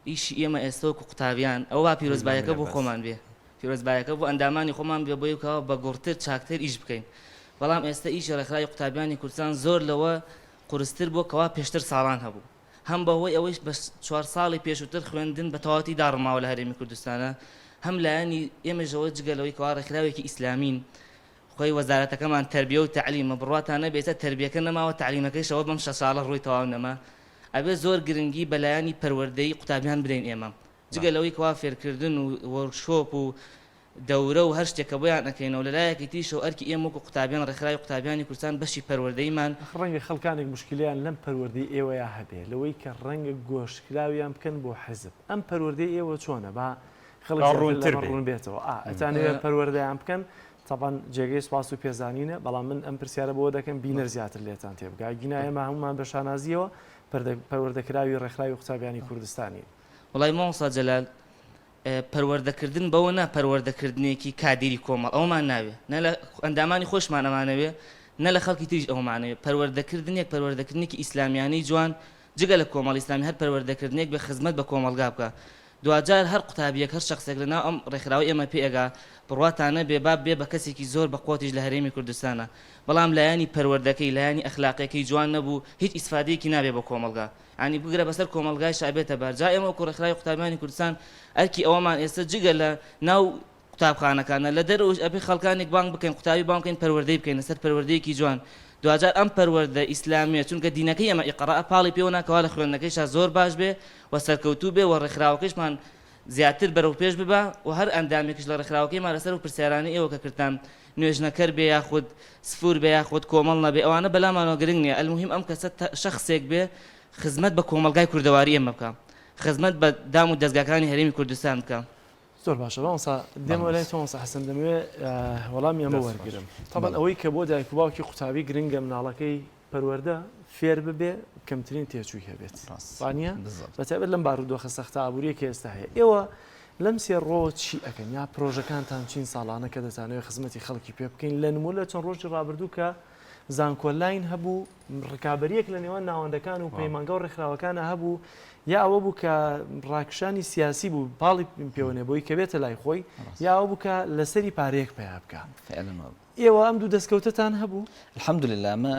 ئیشی ئێمە ئێستا وەکو قوتابیان ئەو وا پیرۆزبایەکە بۆ خۆمان بێ پیرۆزبایەکە بۆ ئەندامانی خۆمان بێ بۆیکەوە بە گوڕتر چاکتر ئیش بکەین بەڵام ئێستا ئیشی ڕێکخراوی قوتابیانی کوردستان زۆر لەوە قورستر بۆ کەوا پێشتر ساڵان هەبوو هەم بەهۆی ئەوەی بە 4 ساڵی پێشووتر خوێندن بە تەواوەتی داڕماوە لە هەرێمی کوردستانە هەم لایەنی ئێمەژەوە جگەلەوەی کەوا ڕێکخراوێکی ئیسلامین خۆی وەزارەتەکەمان تەربیە و تعلیمە بڕواتانە بێتە تەربیەکە نەماوە تعلیمەکەیشەوە بەم 6 ساڵە ڕووی تەواو نەما ئەبێ زۆر گرنگی بەلایانی پەروەردەی قوتابیان بدەین ئێمە جگەلەوەی کەوا فێرکردن و وەرکشۆپ و دەورە و هەر شتێکە بۆیان ئەەکەینەوە لەلایەکی تیشەوە ئەرکی ئێمە وەکو قوتابیان ڕێکخراوی قوتابیانی کوردستان بەشی پەروەردەیمان ڕەنگە خەڵکانێک مشکلیان لەم پەروەردەی ئێوەیە هەبێ لەوەی کە ڕەنگە گۆشکراویان بکەن بۆ حزب ئەم پەروەردەی ئێوە چۆنە با خەڵک ڕوون بێتەوە ئەتانەوێت پەروەردەیان بکەن طبعا جێگەی سپاس و پێزانینە بەڵام من ئەم پرسیارە بۆ دەکەم بینەر زیاتر لێتان تێبگا گینایەمە هەمومان بە شانازیەوە پەروەردەکراوی ڕێکخراوی قوتابیانی کوردستانی وڵای مامۆستا جەلال پەروەردەکردن بەوە نا پەروەردەکردنێکی کادیری کۆمەڵ ئەومان ناوێ نە لە ئەندامانی خۆشمان ئەمانەوێ نە لە خەڵکی تریش ئەومانەوێ پەروەردەکردنێک پەروەردەکردنێکی ئیسلامیانەی جوان جگە لە کۆمەڵ ئیسلامی هەر پەروەردەکردنێک بە خزمەت بە کۆمەڵگا بکە دوجار هەر قوتابیەک هەر شخصێک لەناو ئەم ڕێکخراوی ئێمە پێئگا بڕواتانە بێباب بێ بە کەسێکی زۆر بە قوتیش لە هەرێمی کوردستانە بەڵام لایانی پەروەردەکەی لایانی ئەخلاقیەکەی جوان نەبوو هیچ ئیسفادەیەکی نابێ بە کۆمەڵگا ینی بگرە بەسەر کۆمەلگای شابێتە بەرجا ئێمە وەکو ڕێکخراوی قوتابیانی کوردستان ئەرکی ئەوەمان ئێستا جگە لە ناو قوتابخانەکانە لە دەرەوەش ئەبێ خەڵکانێک بانگ بکەین قوتابی بانگ بکەین پەروەردەی بکەین لەسەر پەروەردەیەکی جوان دوجار ئەم پەروەردە ئیسلامیە چونکە دینەکەی ئەمە ئیقراء پاڵی پێوە ناکەوا لە خوێندنەکەیشا زۆر باش بێ و سەرکەوتوو بێ و ڕێکخراوەکەیشمان زیاتر بەرەو پێش ببە و هەر ئەندامێکش لە ڕێکخراوەکەیمان لەسەر و پرسیارانی ئێوە کە کردتان نوێژنەکەر بێ یاخود سفور بێ یاخود کۆمەڵ نەبێ ئەوانە بەلامانەوە گرنگ نییە ئەلموهیم ئەم کەسە شخصێک بێ خزمەت بە کۆمەلگای کوردەواری ئێمە بکە خزمەت بە دام و دەستگاکانی هەرێمی کوردستان بکە زۆر باشە بەڵسا دێمە لای تۆمەسە حەسەن دەمەوێت وەڵامی ئەمە وەرگرم طبعا ئەوەی کە بۆ دایک و باوکی قوتابی گرنگە مناڵەکەی پەروەردە فێر ببێ کەمترین تێچووی هەبێت وانە بەتایبەت لەم بارودۆخە سەختە ئابوووریە کە ئێستا هەیە ئێوە لەم سێ ڕۆ چی ئەەکەن یا پرۆژەکانتان چین ساڵانە کە دەتانەوێت خزمەتی خەڵکی پێ بکەین لە نمو لە چەند ڕۆژی ڕابردوو کە زانکۆلاین هەبوو ڕکابەریەک لە نێوان ناوەندەکان و پەیمانگە و ڕێکخراوەکانە هەبوو یا ئەوە بوو کە ڕاکشانی سیاسی بوو باڵی پێوەنێ بۆی کە بێتە لای خۆی یا ئەوە بوو کە لەسەری پارەیەک پێیا بکە ئێوە ئەم دوو دەستکەوتتان هەبوو الحەمدولله ئەمە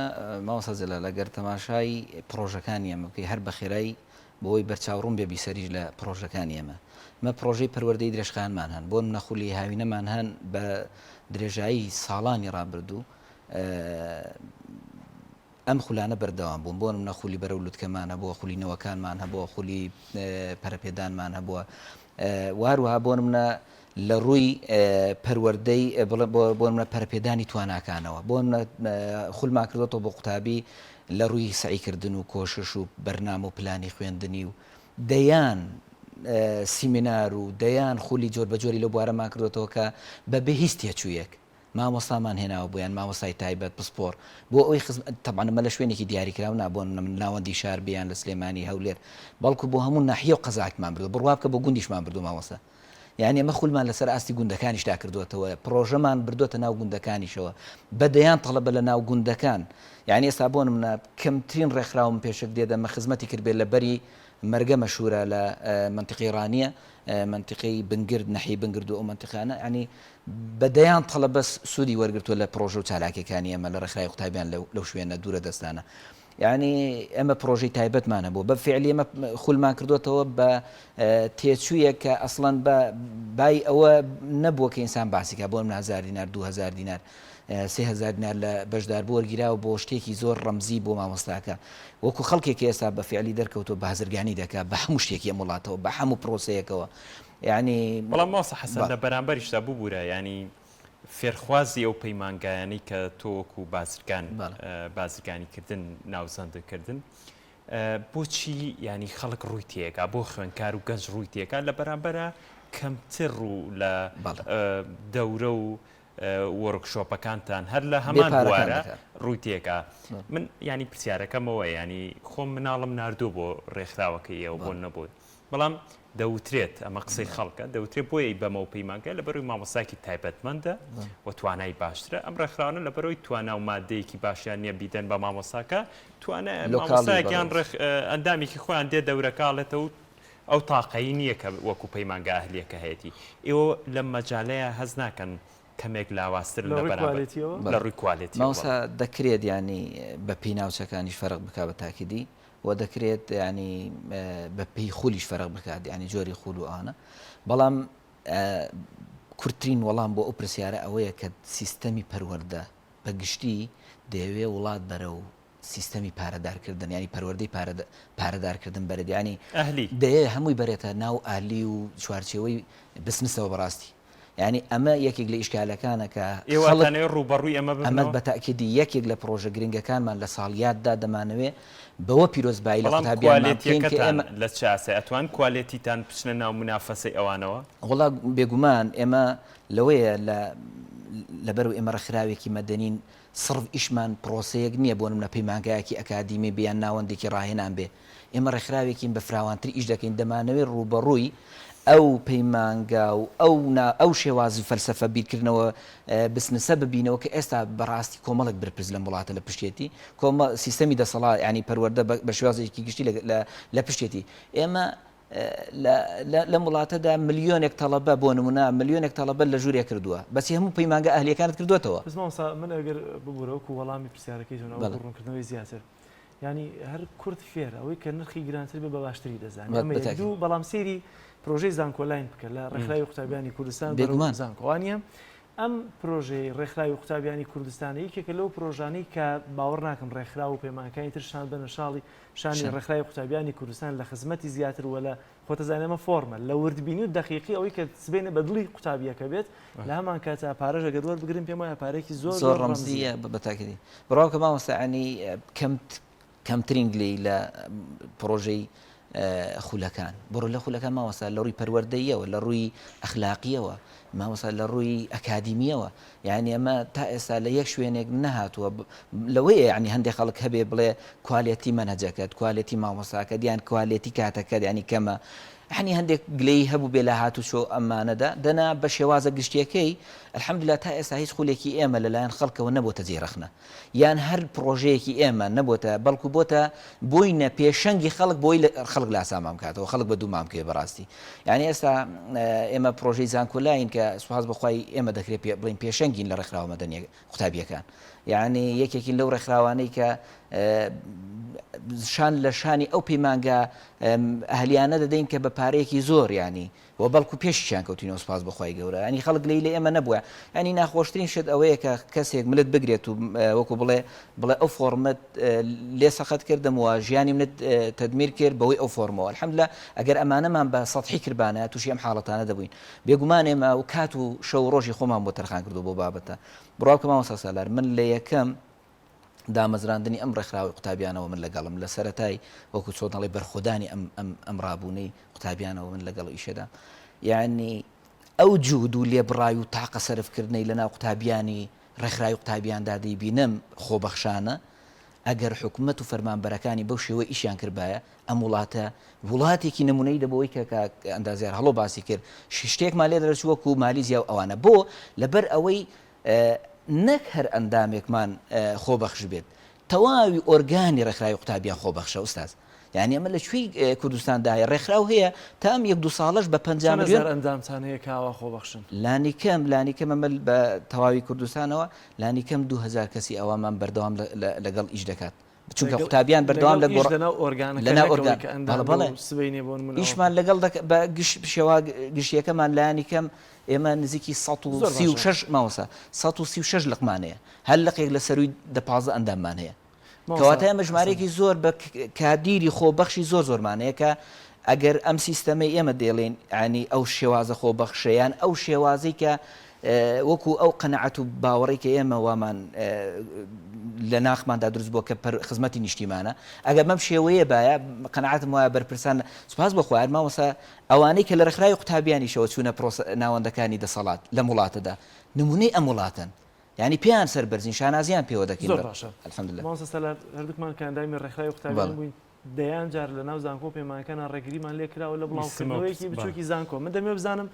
مامۆستا جەلال ئەگەر تەماشای پرۆژەکانی ئەمە بکەی هەر بە خێرایی بۆی بەرچاوڕوون بێ بیسەریش لە پرۆژەکانی ئێمە مە پرۆژەی پەروەردەی درێژخانمان هەن بۆ نەخولی هاوینەمان هەن بە درێژایی ساڵانی ڕابردوو ئەم خولانە بەردەوام بوون بۆ نەخولی بەرەو لوتکەمانە بۆ خولینەوەکانمان هەبووە خولی پەرەپێدانمان هەبووە واروها بۆ منە لە ڕووی پەروەردەی بۆ منە پەرەپێدانی تواناکانەوە بۆ خولما کردێتەوە بۆ قوتابی لە ڕووی سعیکردن و کۆشش و بەرنامە و پلانی خوێندنی و دەیان سیمینار و دەیان خولی جۆر بەجۆری لە بوارەمان کردێتەوە کە بەبێ هیچ تێچوویەک مامۆستامان هێناوە بۆیان مامۆستای تایبەت پسپۆر بۆ ئەوی تەبعەنمە لە شوێنێکی دیاریکراو نابۆن ناوەندی شار بیان لە سلێمانی هەولێر بەڵکو بۆ هەموو ناحیە و قەزاکمان بردو بڕوا بکە بۆ گوندیشمان بردو مامۆستا یعنی ئەمە خولمان لەسەر ئاستی گوندەکانیشتا کردوێتەوە پرۆژەمان بردوۆتە ناو گوندەکانیشەوە بەدەیان تەڵەبە لە ناو گوندەکان یعنی ئێستا بۆ منە کەمترین ڕێکخراوم پێشک دێدەمە خزمەتی کردبێت لە بەری مەرگە مەشهورە لە منطقی ڕانیە منطقی بنگرد نەحی بنگرد و ئەو منطقانە ینی بەدەیان تەڵە بەس سوودی وەرگرتووە لە پرۆژە و چالاکیەکانی ئەمە لە ڕێکخراوی قوتابیان لەو شوێنە دوورە دەستانە. یعنی ئەمە پرۆژەی تایبەتمانە بۆ بە فعلی ئەمە خولمان کردوێتەوە بە تێچوویە کە ئەسڵەن بە بای ئەوە نەبووە کە ئینسان باسیکە بۆ 1000 دینار 2000 دینار 3000 دینار لە بەشدار بۆ وەرگیراوە بۆ شتێکی زۆر ڕەمزی بۆ مامۆستاکە وەکو خەڵکێکی ئێستا بە فعلی دەرکەوتۆ بە هەزرگانی دەکات بە هەموو شتێکی وڵاتەوە بە هەموو پرۆسەیەکەوە ینی بەڵام ماسە حەسەن لە بەرامبەریشتا بووبوورە ینی فێرخوازی ئەو پەیمانگایانی کە تۆوەکو بازرگانی کردن ناوزەندەکردن بۆچی ینی خەڵک ڕووی تێکا بۆ خوێنکار و گەنج ڕووی تێکا لە بەرامبەرە کەمتر و لە دەورە و وەرکشۆپەکانتان هەر لە هەمان بوارە ڕووی تێکا من ینی پرسیارەکەمەوە ینی خۆم مناڵم ناردوو بۆ ڕێکخراوەکەی ئەو بۆ نەبووت بەڵام دەوترێت ئەمە قسەی خەڵکە دەوترێت بۆیە بەمە و پەیمانگە لە بەروی مامۆستاکی تایبەتمەندە و توانای باشترە ئەم ڕێکخراوانە لە بەرەوەی توانا و مادەیەکی باشیان نییە بیدەن بە مامۆستاکە توانە مامۆستایەکیان ئەندامێکی خۆیان دێ دەورەکاڵێتەوە و ئەو تاقەی نییە کە وەکو پەیمانگە ئەهلیەکە هەیەی ئێوە لەم مەجالەیە هەز ناکەن کەمێک لاوااستر لە لە ڕووی کوالیتی ماوسا دەکرێت ینی بە پێی ناوچەکانیش فەرق بک بە تاکیدی و دەکرێت ینی بە پێی خولیش فەرق بکات ینی جۆری خول و ئانە بەڵام کورتترین وەڵام بۆ ئەو پرسیارە ئەوەیە کە سیستەمی پەروەەردە بە گشتی دەیەوێ وڵات بەرە و سیستەمی پارەدارکردن ینی پەروەردەی پارەدارکردن بەرەد ینی دەیە هەمووی بەرێتە ناو ئالی و چوارچێوەی بسنسەوە بەڕاستی ینی ئەمە یەکێک لە ئیشکالەکانە کە ڕوبەڕووی ئەمە بە تاکیدی یەکێک لە پرۆژە گرنگەکانمان لە ساڵیاتدا دەمانەوێت بەوە پیرۆزبایی لە قوتابیان لە چاسە ئەتوان کوالێتیتان بچنە ناو منافەسەی ئەوانەوە وڵا بێگومان ئێمە لەوەیە لەبەر و ئێمە ڕێکخراوێکی مەدەنین سڕف ئیشمان پرۆسەیەک نییە بۆ نمونە پەیمانگایەکی ئەکادیمی بیان ناوەندێکی ڕاهێنان بێ ئێمە ڕێکخراوێکین بە فراوانتر ئیش دەکەین دەمانەوێت ڕوبەڕووی ئەو پەیمانگا و ئەو شێوازی فەلسەفە بیرکردنەوە بسنسە ببینەوە کە ئێستا بەڕاستی کۆمەڵک برپرس لە وڵاتە لە پشتێتی سیستەمی دەسەڵات ینی پەروەەردە بە شێوازێکی گشتی لە پشتێتی ئێمە لە وڵاتەدا ملیۆنێک تەڵەبە بۆ نمونە ملیۆنێک تەڵەبە لە ژوورێ کردووە بەسی هەموو پەیمانگە ئەهلیەکانت کردوێتەوە من ئەگەر ببوورەوەکو وەڵامی پرسیارەکەی ڕوونکردنەوەی زیاتر ینی هەر کورد فێر ئەوەی کە نرخی گرانتر بە باشتری دەزانێت دوو بەڵام سێری پرۆژەی زانکۆلاین بکە لە ڕێکخراوی قوتابیانی کوردستان بێگومان زانکۆوانە ئەم پرۆژەی ڕێکخراوی قوتابیانی کوردستانی یەکێکە لەو پرۆژانەی کە باوەڕ ناکەم ڕێکخرا و پەیمانەکانی ترشان بنە شاڵی شانی ڕێکخراوی قوتابیانی کوردستان لە خزمەتی زیاتر وە لە خۆتەزانێمە فۆرمە لە وردبینی و دقیقی ئەوەی کە سبێنە بە دڵی قوتابیەکە بێت لە هەمان کاتە پارەژە گەدوەر بگرن پێم وایە پارێکی زۆر ڕەمزیە بەتاکیدی بڕاو کە مامۆستاعنی کەمترین گلەی لە پرۆژەی خولەکان بڕۆ لە خولەکان ماوەسا لە ڕووی پەروەردەیەوە لە ڕووی ئەخلاقیەوە ماوەسا لە ڕووی ئەکادیمیەوە یعنی ئەمە تا ئێستا لە یەک شوێنێک نەهاتووە لەوەیە ینی هەندێک خەڵک هەبێ بڵێ کوالێتی مەنهەجەکەت کوالێتی مامۆساکە دیان کوالێتی کاتەکەت ینی کەمە هەنی هەندێک گلەی هەبوو بێ لە هاتوچۆ ئەمانەدا دەنا بە شێوازە گشتیەکەی الحەمدوللا تا ئێستا هیچ خولێکی ئێمە لەلایەن خەڵکەوە نەبووتە جێرەخنە یان هەر پرۆژەیەکی ئێمە نەبووتە بەڵکو بۆتە بۆینە پێشەنگی خەڵک بۆی خەڵک لاسامام کاتەوە خەڵک بە دوو مامکێ بەڕاستی یعنی ئێستا ئێمە پرۆژەی زانکۆلاین کە سوپاس بەخوای ئێمە دەکرێت بڵین پێشەنگین لە ڕێکخراوە مەدەنیە قوتابیەکان یعنی یەکێکین لەو ڕێکخراوانەی کە شان لە شانی ئەو پەیمانگە ئەهلیانە دەدەین کە بە پارەیەکی زۆر ینی و بەڵکو پێشیان کەوتینەوە سوپاس بەخوای گەورە ینی خەڵک لێ ئێمە نەبووە ینی ناخۆشترین شت ئەوەیە کە کەسێک ملت بگرێت و وەکو بڵێ ئەو فۆرمەت لێ سەخت کردمەوە ژیانی منت تەدمیر کرد بەوەی ئەو فۆرمەوە الحەمدوللا ئەگەر ئەمانەمان بە سەطحی کردبانە تووشی ئەم حاڵەتانە دەبووین بێگومان ئێمە و کات و شەو ڕۆژی خۆمان بۆ تەرخان کردو بۆ بابەتە بڕاوکە مامۆستا سالار من لە یەکەم دامەزراندنی ئەم ڕێکخراوی قوتابیانەوە من لەگەڵم لە سەرەتای وەکو چۆنەڵی بەرخۆدانی ئەم ڕابوونەی قوتابیانەوە من لەگەڵ ئیشەدا یعنی ئەو جوود و لێبڕای و تاقە سەرفکردنەی لەناو قوتابیانی ڕێکخراوی قوتابیاندا دەیبینم خۆبەخشانە ئەگەر حکوومەت و فەرمانبەرەکانی بەو شێوە ئیشیان کردبایە ئەم وڵاتێکی نمونەی دەبەوەی کە ئەندازیار هەڵۆ باسی کرد شتێکمان لێ دەرچوو وەکو مالیزیا و ئەوانە بۆ لەبەر ئەوەی نەک هەر ئەندامێکمان خۆبەخش بێت تەواوی ئۆرگانی ڕێکخراوی قوتابیان خۆبەخشە ئوستاز یعنی ئەمە لە کوێی کوردستانداە ڕێکخراو هەیە تا ئەم 1-2 ساڵش بە 50 ملیۆن ئەندامتان هەیە کاوا خۆبەخشن لانی کەم ئەمە بە تەواوی کوردستانەوە لانی کەم 2000 کەسی ئەوەمان بەردەوام لەگەڵ ئیش دەکات چونکە قوتابیان بەردەوام ئیشمان لەگەڵ بە گشتیەکەمان لایانی کەم ئێمە نزیکی 136 ماوەسە 136 لقمانەیە هەر لەقێک لە سەروی 15 ئەنداممان هەیە کەواتە ئەمە ژمارەیەکی زۆر بە کادیری خۆبەخشی زۆرمانەیە کە ئەگەر ئەم سیستەمەی ئێمە دێڵێن ینی ئەو شێوازە خۆبەخشەیان ئەو شێوازی کە وەکو ئەو قەنەعەت و باوەڕی کە ئێمە وامان لە ناخماندا دروست بووە کە خزمەتی نیشتیمانە ئەگەر مەم شێوەیە باە قەنەعەتم وایە بەرپرسان سوپاس بەخوایان مامۆستا ئەوانەی کە لە ڕێکخراوی قوتابیانیشەوە چوونە ناوەندەکانی دەسەڵات لە وڵاتەدا نمونەی ئەم وڵاتن ینی پێیان سەربەرزین شانازیان پێوە دەکەین الحەمدولله مامۆستا هەردووکمان کاندامی ڕێکخراوی قوتابیان بووین دەیان جار لە ناو زانکۆ پەیمانەکانە ڕێگریمان لێ کراوە لە بڵاوکردنەوەیەکی بچووکی زانکۆ من دەمێ بزانم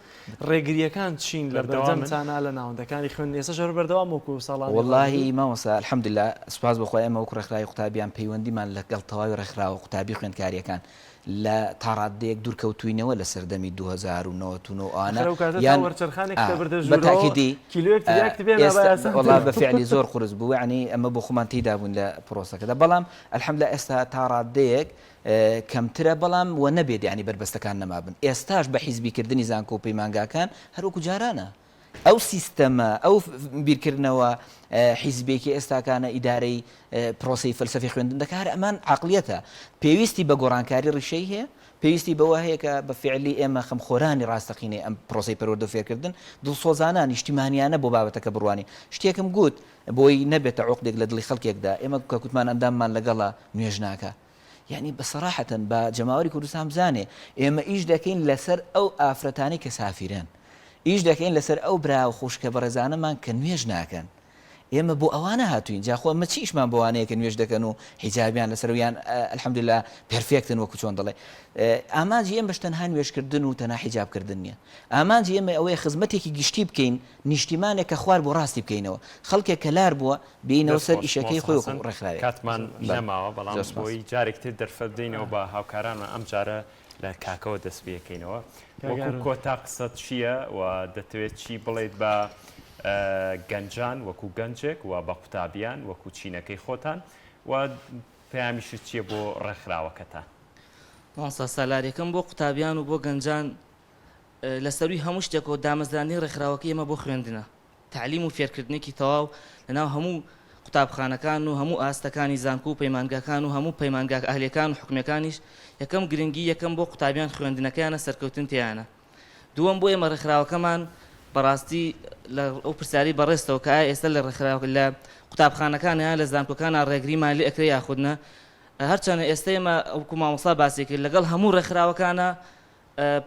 ڕێگریەکان چین لە بەردەوامتانە لە ناوەندەکانی خوێن ئێستا ژەر بەردەوام وەکو ساڵان واللهی مامۆستا الحەمدولله سوپاس بەخوای ئێمە وەکو ڕێکخراوی قوتابیان پەیوەندیمان لەگەڵ تەواوی ڕێکخراوە قوتابی خوێندکاریەکان لە تاڕادەیەک دوورکەوتوینەوە لە سەردەمی 2009 بە فعلی زۆر قورس بوو ینی ئەمە بۆ خۆمان تێدا بوون لە پرۆسەکەدا بەڵام الحەمدولله ئێستا تاڕادەیەک کەمترە بەڵام وە نەبێت ینی بربەستەکان نەمابن ئێستاش بە حیزبیکردنی زانکۆ و پەیمانگاکان هەروەکو جارانە ئەو سیستەمە ئەو بیرکردنەوە حیزبێکی ئێستاکانە ئیدارەی پرۆسی فەلسەفی خوێندن دەکار ئەمان عقلیەتە پێویستی بە گۆڕانکاری ڕیشەی هەیە پێویستی بەوە هەیە کە بە فعلی ئێمە خەمخۆرانی ڕاستەقینەی ئەم پرۆسی پەروەردە فێرکردن دڵسۆزانە نیشتیمانیانە بۆ بابەتەکە بڕوانی شتێکم گوت بۆی نەبێتە عوقدێک لە دڵی خەڵکێکدا ئێمە کە کوتمان ئەنداممان لەگەڵە نوێژ ناکە یعنی بەسەراحەتەن بە جەماوەری کوردستان بزانێ ئێمە ئیش دەکەین لەسەر ئەو ئافرەتانی کە سافرن ئیش دەکەین لەسەر ئەو برا و خوشکە بەڕێزانەمان کە نوێژ ناکەن ئێمە بۆ ئەوانە هاتوین جاخۆ ئەمە چیشمان بۆوانەیە کە نوێژ دەکەن و حیجابیان لەسەرویان الحەمدولله پرفێکتن وەکو چۆن دەڵێ ئامانجی ئێمە بەش تەنها نوێژکردن و تەنها حیجابکردن نییە ئامانجی ئێمە ئەوەیە خزمەتێکی گشتی بکەین نیشتیمانێک کە خوار بۆ ڕاستی بکەینەوە خەڵکێک کە لار بووە بینەوە سەر ئیشەکەی خۆی ڕێکخراوی کاتمان نەماوە بەڵام بۆی جارێکتر دەرفەت بدەینەوە بە هاوکارانمان ئەم جارە لە کاکەوە دەست پێکەینەوە وەکو کۆتا قسەت چییە و دەتەوێت چی بڵێیت بە گەنجان وەکو گەنجێک و بە قوتابیان وەکو چینەکەی خۆتان و پەیامیشت چییە بۆ ڕێکخراوەکەتان سالارەکەم بۆ قوتابیان و بۆ گەنجان لەسەروی هەموو شتێک و دامەزرانی ڕێکخراوەکەی ئێمە بۆ خوێندنە تعلیم و فێرکردنێکی تەواو لەناو هەموو قوتابخانەکان و هەموو ئاستەکانی زانکۆ و پەیمانگاکان و هەموو پەیمانگا ئەهلەکان و حکومەکانیش یەکەم گرنگی یەکەم بۆ قوتابیان خوێندنەکەیانە سەرکەوتن تیانە دووەم بۆ ئێمە ڕێکخراوەکەمان بەڕاستی لە ئەو پرسیاری بەڕێستەوە کە ئێستا لە ڕێکخراوە لە قوتابخانەکان یان لە زانکۆکانە ڕێگریمان لێ ئەکرێ یاخودنە هەرچەندە ئێستا ئێمە ئەوکو مامۆستا باسی کرد لەگەڵ هەموو ڕێکخراوەکانە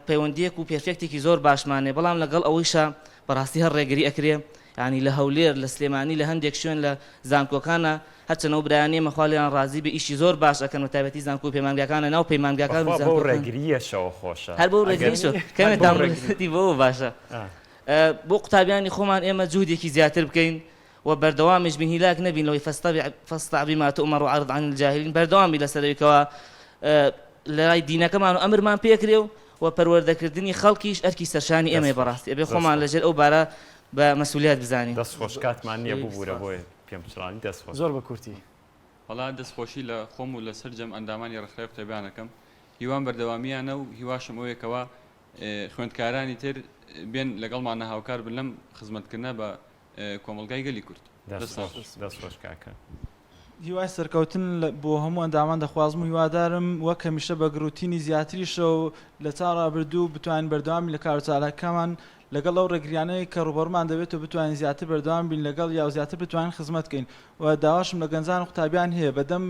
پەیوەندیەک و پێرفێکتێکی زۆر باشمانێ بەڵام لەگەڵ ئەوەیشە بەڕاستی هەر ڕێگری ئەکرێ ینی لە هەولێر لە سلێمانی لە هەندێک شوێن لە زانکۆکانە هەرچەنەوە برایانێ مەخوالیان ڕازی بە ئیشی زۆر باش ئەکەن و تایبەتی زانکۆ و پەیمانگاکانە ناو پەیمانگاکان و بۆ ڕێگریەشەوە خۆشە هەر بۆ ڕێگریشەوە کەمێک دامڕێتی بۆ باشە بۆ قوتابیانی خۆمان ئێمە جوودێکی زیاتر بکەین و بەردەوامیش بین هیلاک نەبین لەوەی فاستەع بما تؤمر وعرض عن الجاهلين بەردەوامی لەسەرەوەیکەوە لە لای دینەکەمان و ئەمرمان پێکرێ و پەروەردەکردنی خەڵکیش ئەرکی سەرشانی ئێمە بەڕاستی ئەبێ خۆمان لەژێر ئەو بارە بە مەسئولیت بزانین دەستخۆش کاتمان نییە ببوورە بۆی پێم چڕانی دەستخۆش زۆر بە کورتی وەڵا دەستخۆشی لە خۆم و لەسەر جەم ئەندامانی ڕێکخراوی قوتابیانەکەم هیوان بەردەوامیانە و هیواشم ئەوەیەکەوە خوێندکارانی تر بێن لەگەڵمانە هاوکار بن لەم خزمەتکردنە بە کۆمەڵگای گەلی کورد دەستخۆش کاکە هیوای سەرکەوتن بۆ هەموو ئەندامان دەخوازم و هیوادارم وەک هەمیشە بە گروتینی زیاتریشە و لە تا ڕابردوو بتوانین بەردەوامی لە کارچالەکەمان لەگەڵ ئەو ڕێگریانەی کە ڕوبەرمان دەبێت و بتوانین زیاتر بەردەوام بین لەگەڵ یا زیاتر بتوانین خزمەت بکەین و داواشم لە گەنجان و قوتابیان هەیە بەدەم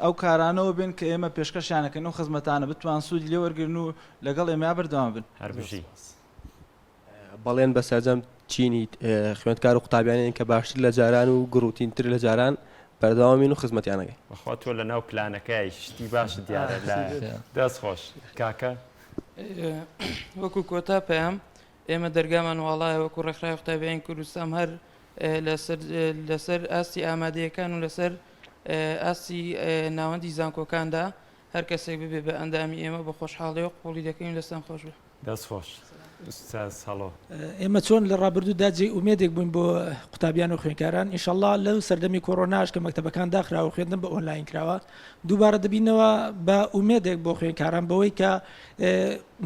ئەو کارانەوە بین کە ئێمە پێشکەشیانەکەن و خزمەتانە بتوان سوودی لێ وەرگرن و لەگەڵ ئێمە بەردەوام بن هەربژی بەڵێن بە سەرجەم چینی خوێندکار و قوتابیانێن کە باشتر لە جاران و گروتینتر لە جاران بەردەوامین و خزمەتیانەکەی بەخوا تۆ لە ناو پلانەکەی شتی باش دیارە لە دەستخۆش کاکە وەکو کۆتا پێم ئێمە دەرگامان وڵایە وەکو ڕێکخراوی قوتابیانی کوردستان هەر لەسەر ئاستی ئامادەیەکان و لەسەر ئاستی ناوەندی زانکۆکاندا هەر کەسێک ببێ بە ئەندامی ئێمە بە خۆشحاڵیەوە قوڵی دەکەین دەستان خۆش بێ. دەستخۆش ئوستاز هەڵۆ. ئێمە چۆن لە ڕابردوودا جێ ئومێدێک بووین بۆ قوتابیان و خوێنکاران ئینشەڵڵا لەو سەردەمی کۆڕۆناش کە مەکتەبەکان داخراوە و خوێندن بە ئۆنلاین کراوە دووبارە دەبینەوە بە ئومێدێک بۆ خوێنکاران بەوەی کە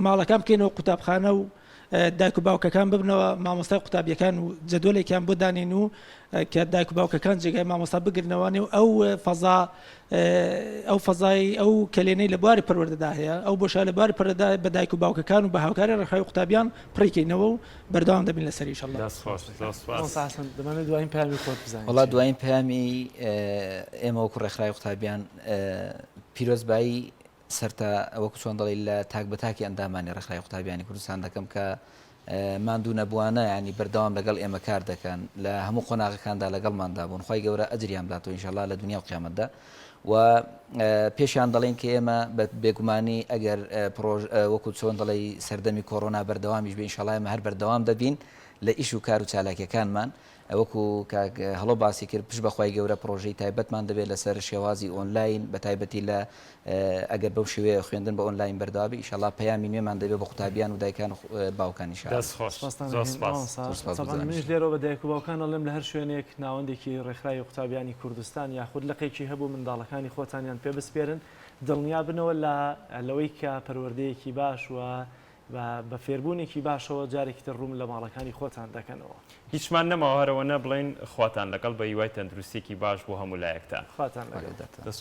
ماڵەکان بکەینەوە قوتابخانە و دایک و باوکەکان ببنەوە مامۆستای قوتابیەکان و جەدۆلێکیان بۆ دانین و کە دایک و باوکەکان جێگای مامۆستا بگرنەوەنێ و ئەو فەزای ئەو کلێنەی لە بواری پەروەردەدا هەیە ئەو بۆشە لە بواری پەروەردەدا بە دایک و باوکەکان و بە هاوکاری ڕێکخراوی قوتابیان پڕیکەینەوە و بەردەوام دەبین لەسەر ئینشەڵڵا. دەمانێت دوایین پامی خۆت بزانین. وڵات دوایین پامی ئێمە وەکو ڕێکخراوی قوتابیان پیرۆزبایی سەرتا وەکو چۆن دەڵی لە تاک بە تاکی ئەندامانی ڕێکخراوی قوتابیانی کوردستان دەکەم کە ماندوو نەبووانە ینی بەردەوام لەگەڵ ئێمە کار دەکەن لە هەموو قۆناغەکاندا لەگەڵماندا بوون خۆی گەورە ئەجریان بداتەوە ئینشەڵڵا لە دنیا و قیامەتدا و پێشیان دەڵێن کە ئێمە بێگومانی ئەگەر وەکو چۆن دەڵی سەردەمی کۆڕۆنا بەردەوامیش بێ ئینشەڵڵا ئێمە هەر بەردەوام دەبین لە ئیش و کار و چالاکیەکانمان وەکو هەڵۆ باسی کرد پشت بەخوای گەورە پرۆژەی تایبەتمان دەبێت لەسەر شێوازی ئۆنلاین بە تایبەتی لە ئەگەر بەو شێوەیە خوێندن بە ئۆنلاین بەردەوابی ئینشەڵڵا پەیامی نوێمان دەبێت بە قوتابیان و دایکان و باوکان ئینشەڵڵا. منیش لێرەوە بە دایک و باوکان دەڵێم لە هەر شوێنێک ناوەندێکی ڕێکخراوی قوتابیانی کوردستان یاخود لەقێکی هەبوو منداڵەکانی خۆتانیان پێ بسپێرن دڵنیا بنەوە لەوەی کە پەروەردەیەکی باش و بە فێربوونێکی باشەوە جارێکی تر ڕوون لە ماڵەکانی خۆتان دەکەنەوە. هیچمان نەماوە هەرەوە نەبڵین خواتان لەگەڵ بە هیوای تەندروستێکی باش بۆ هەموو لایەکتان. خواتان لەگەڵ. دەست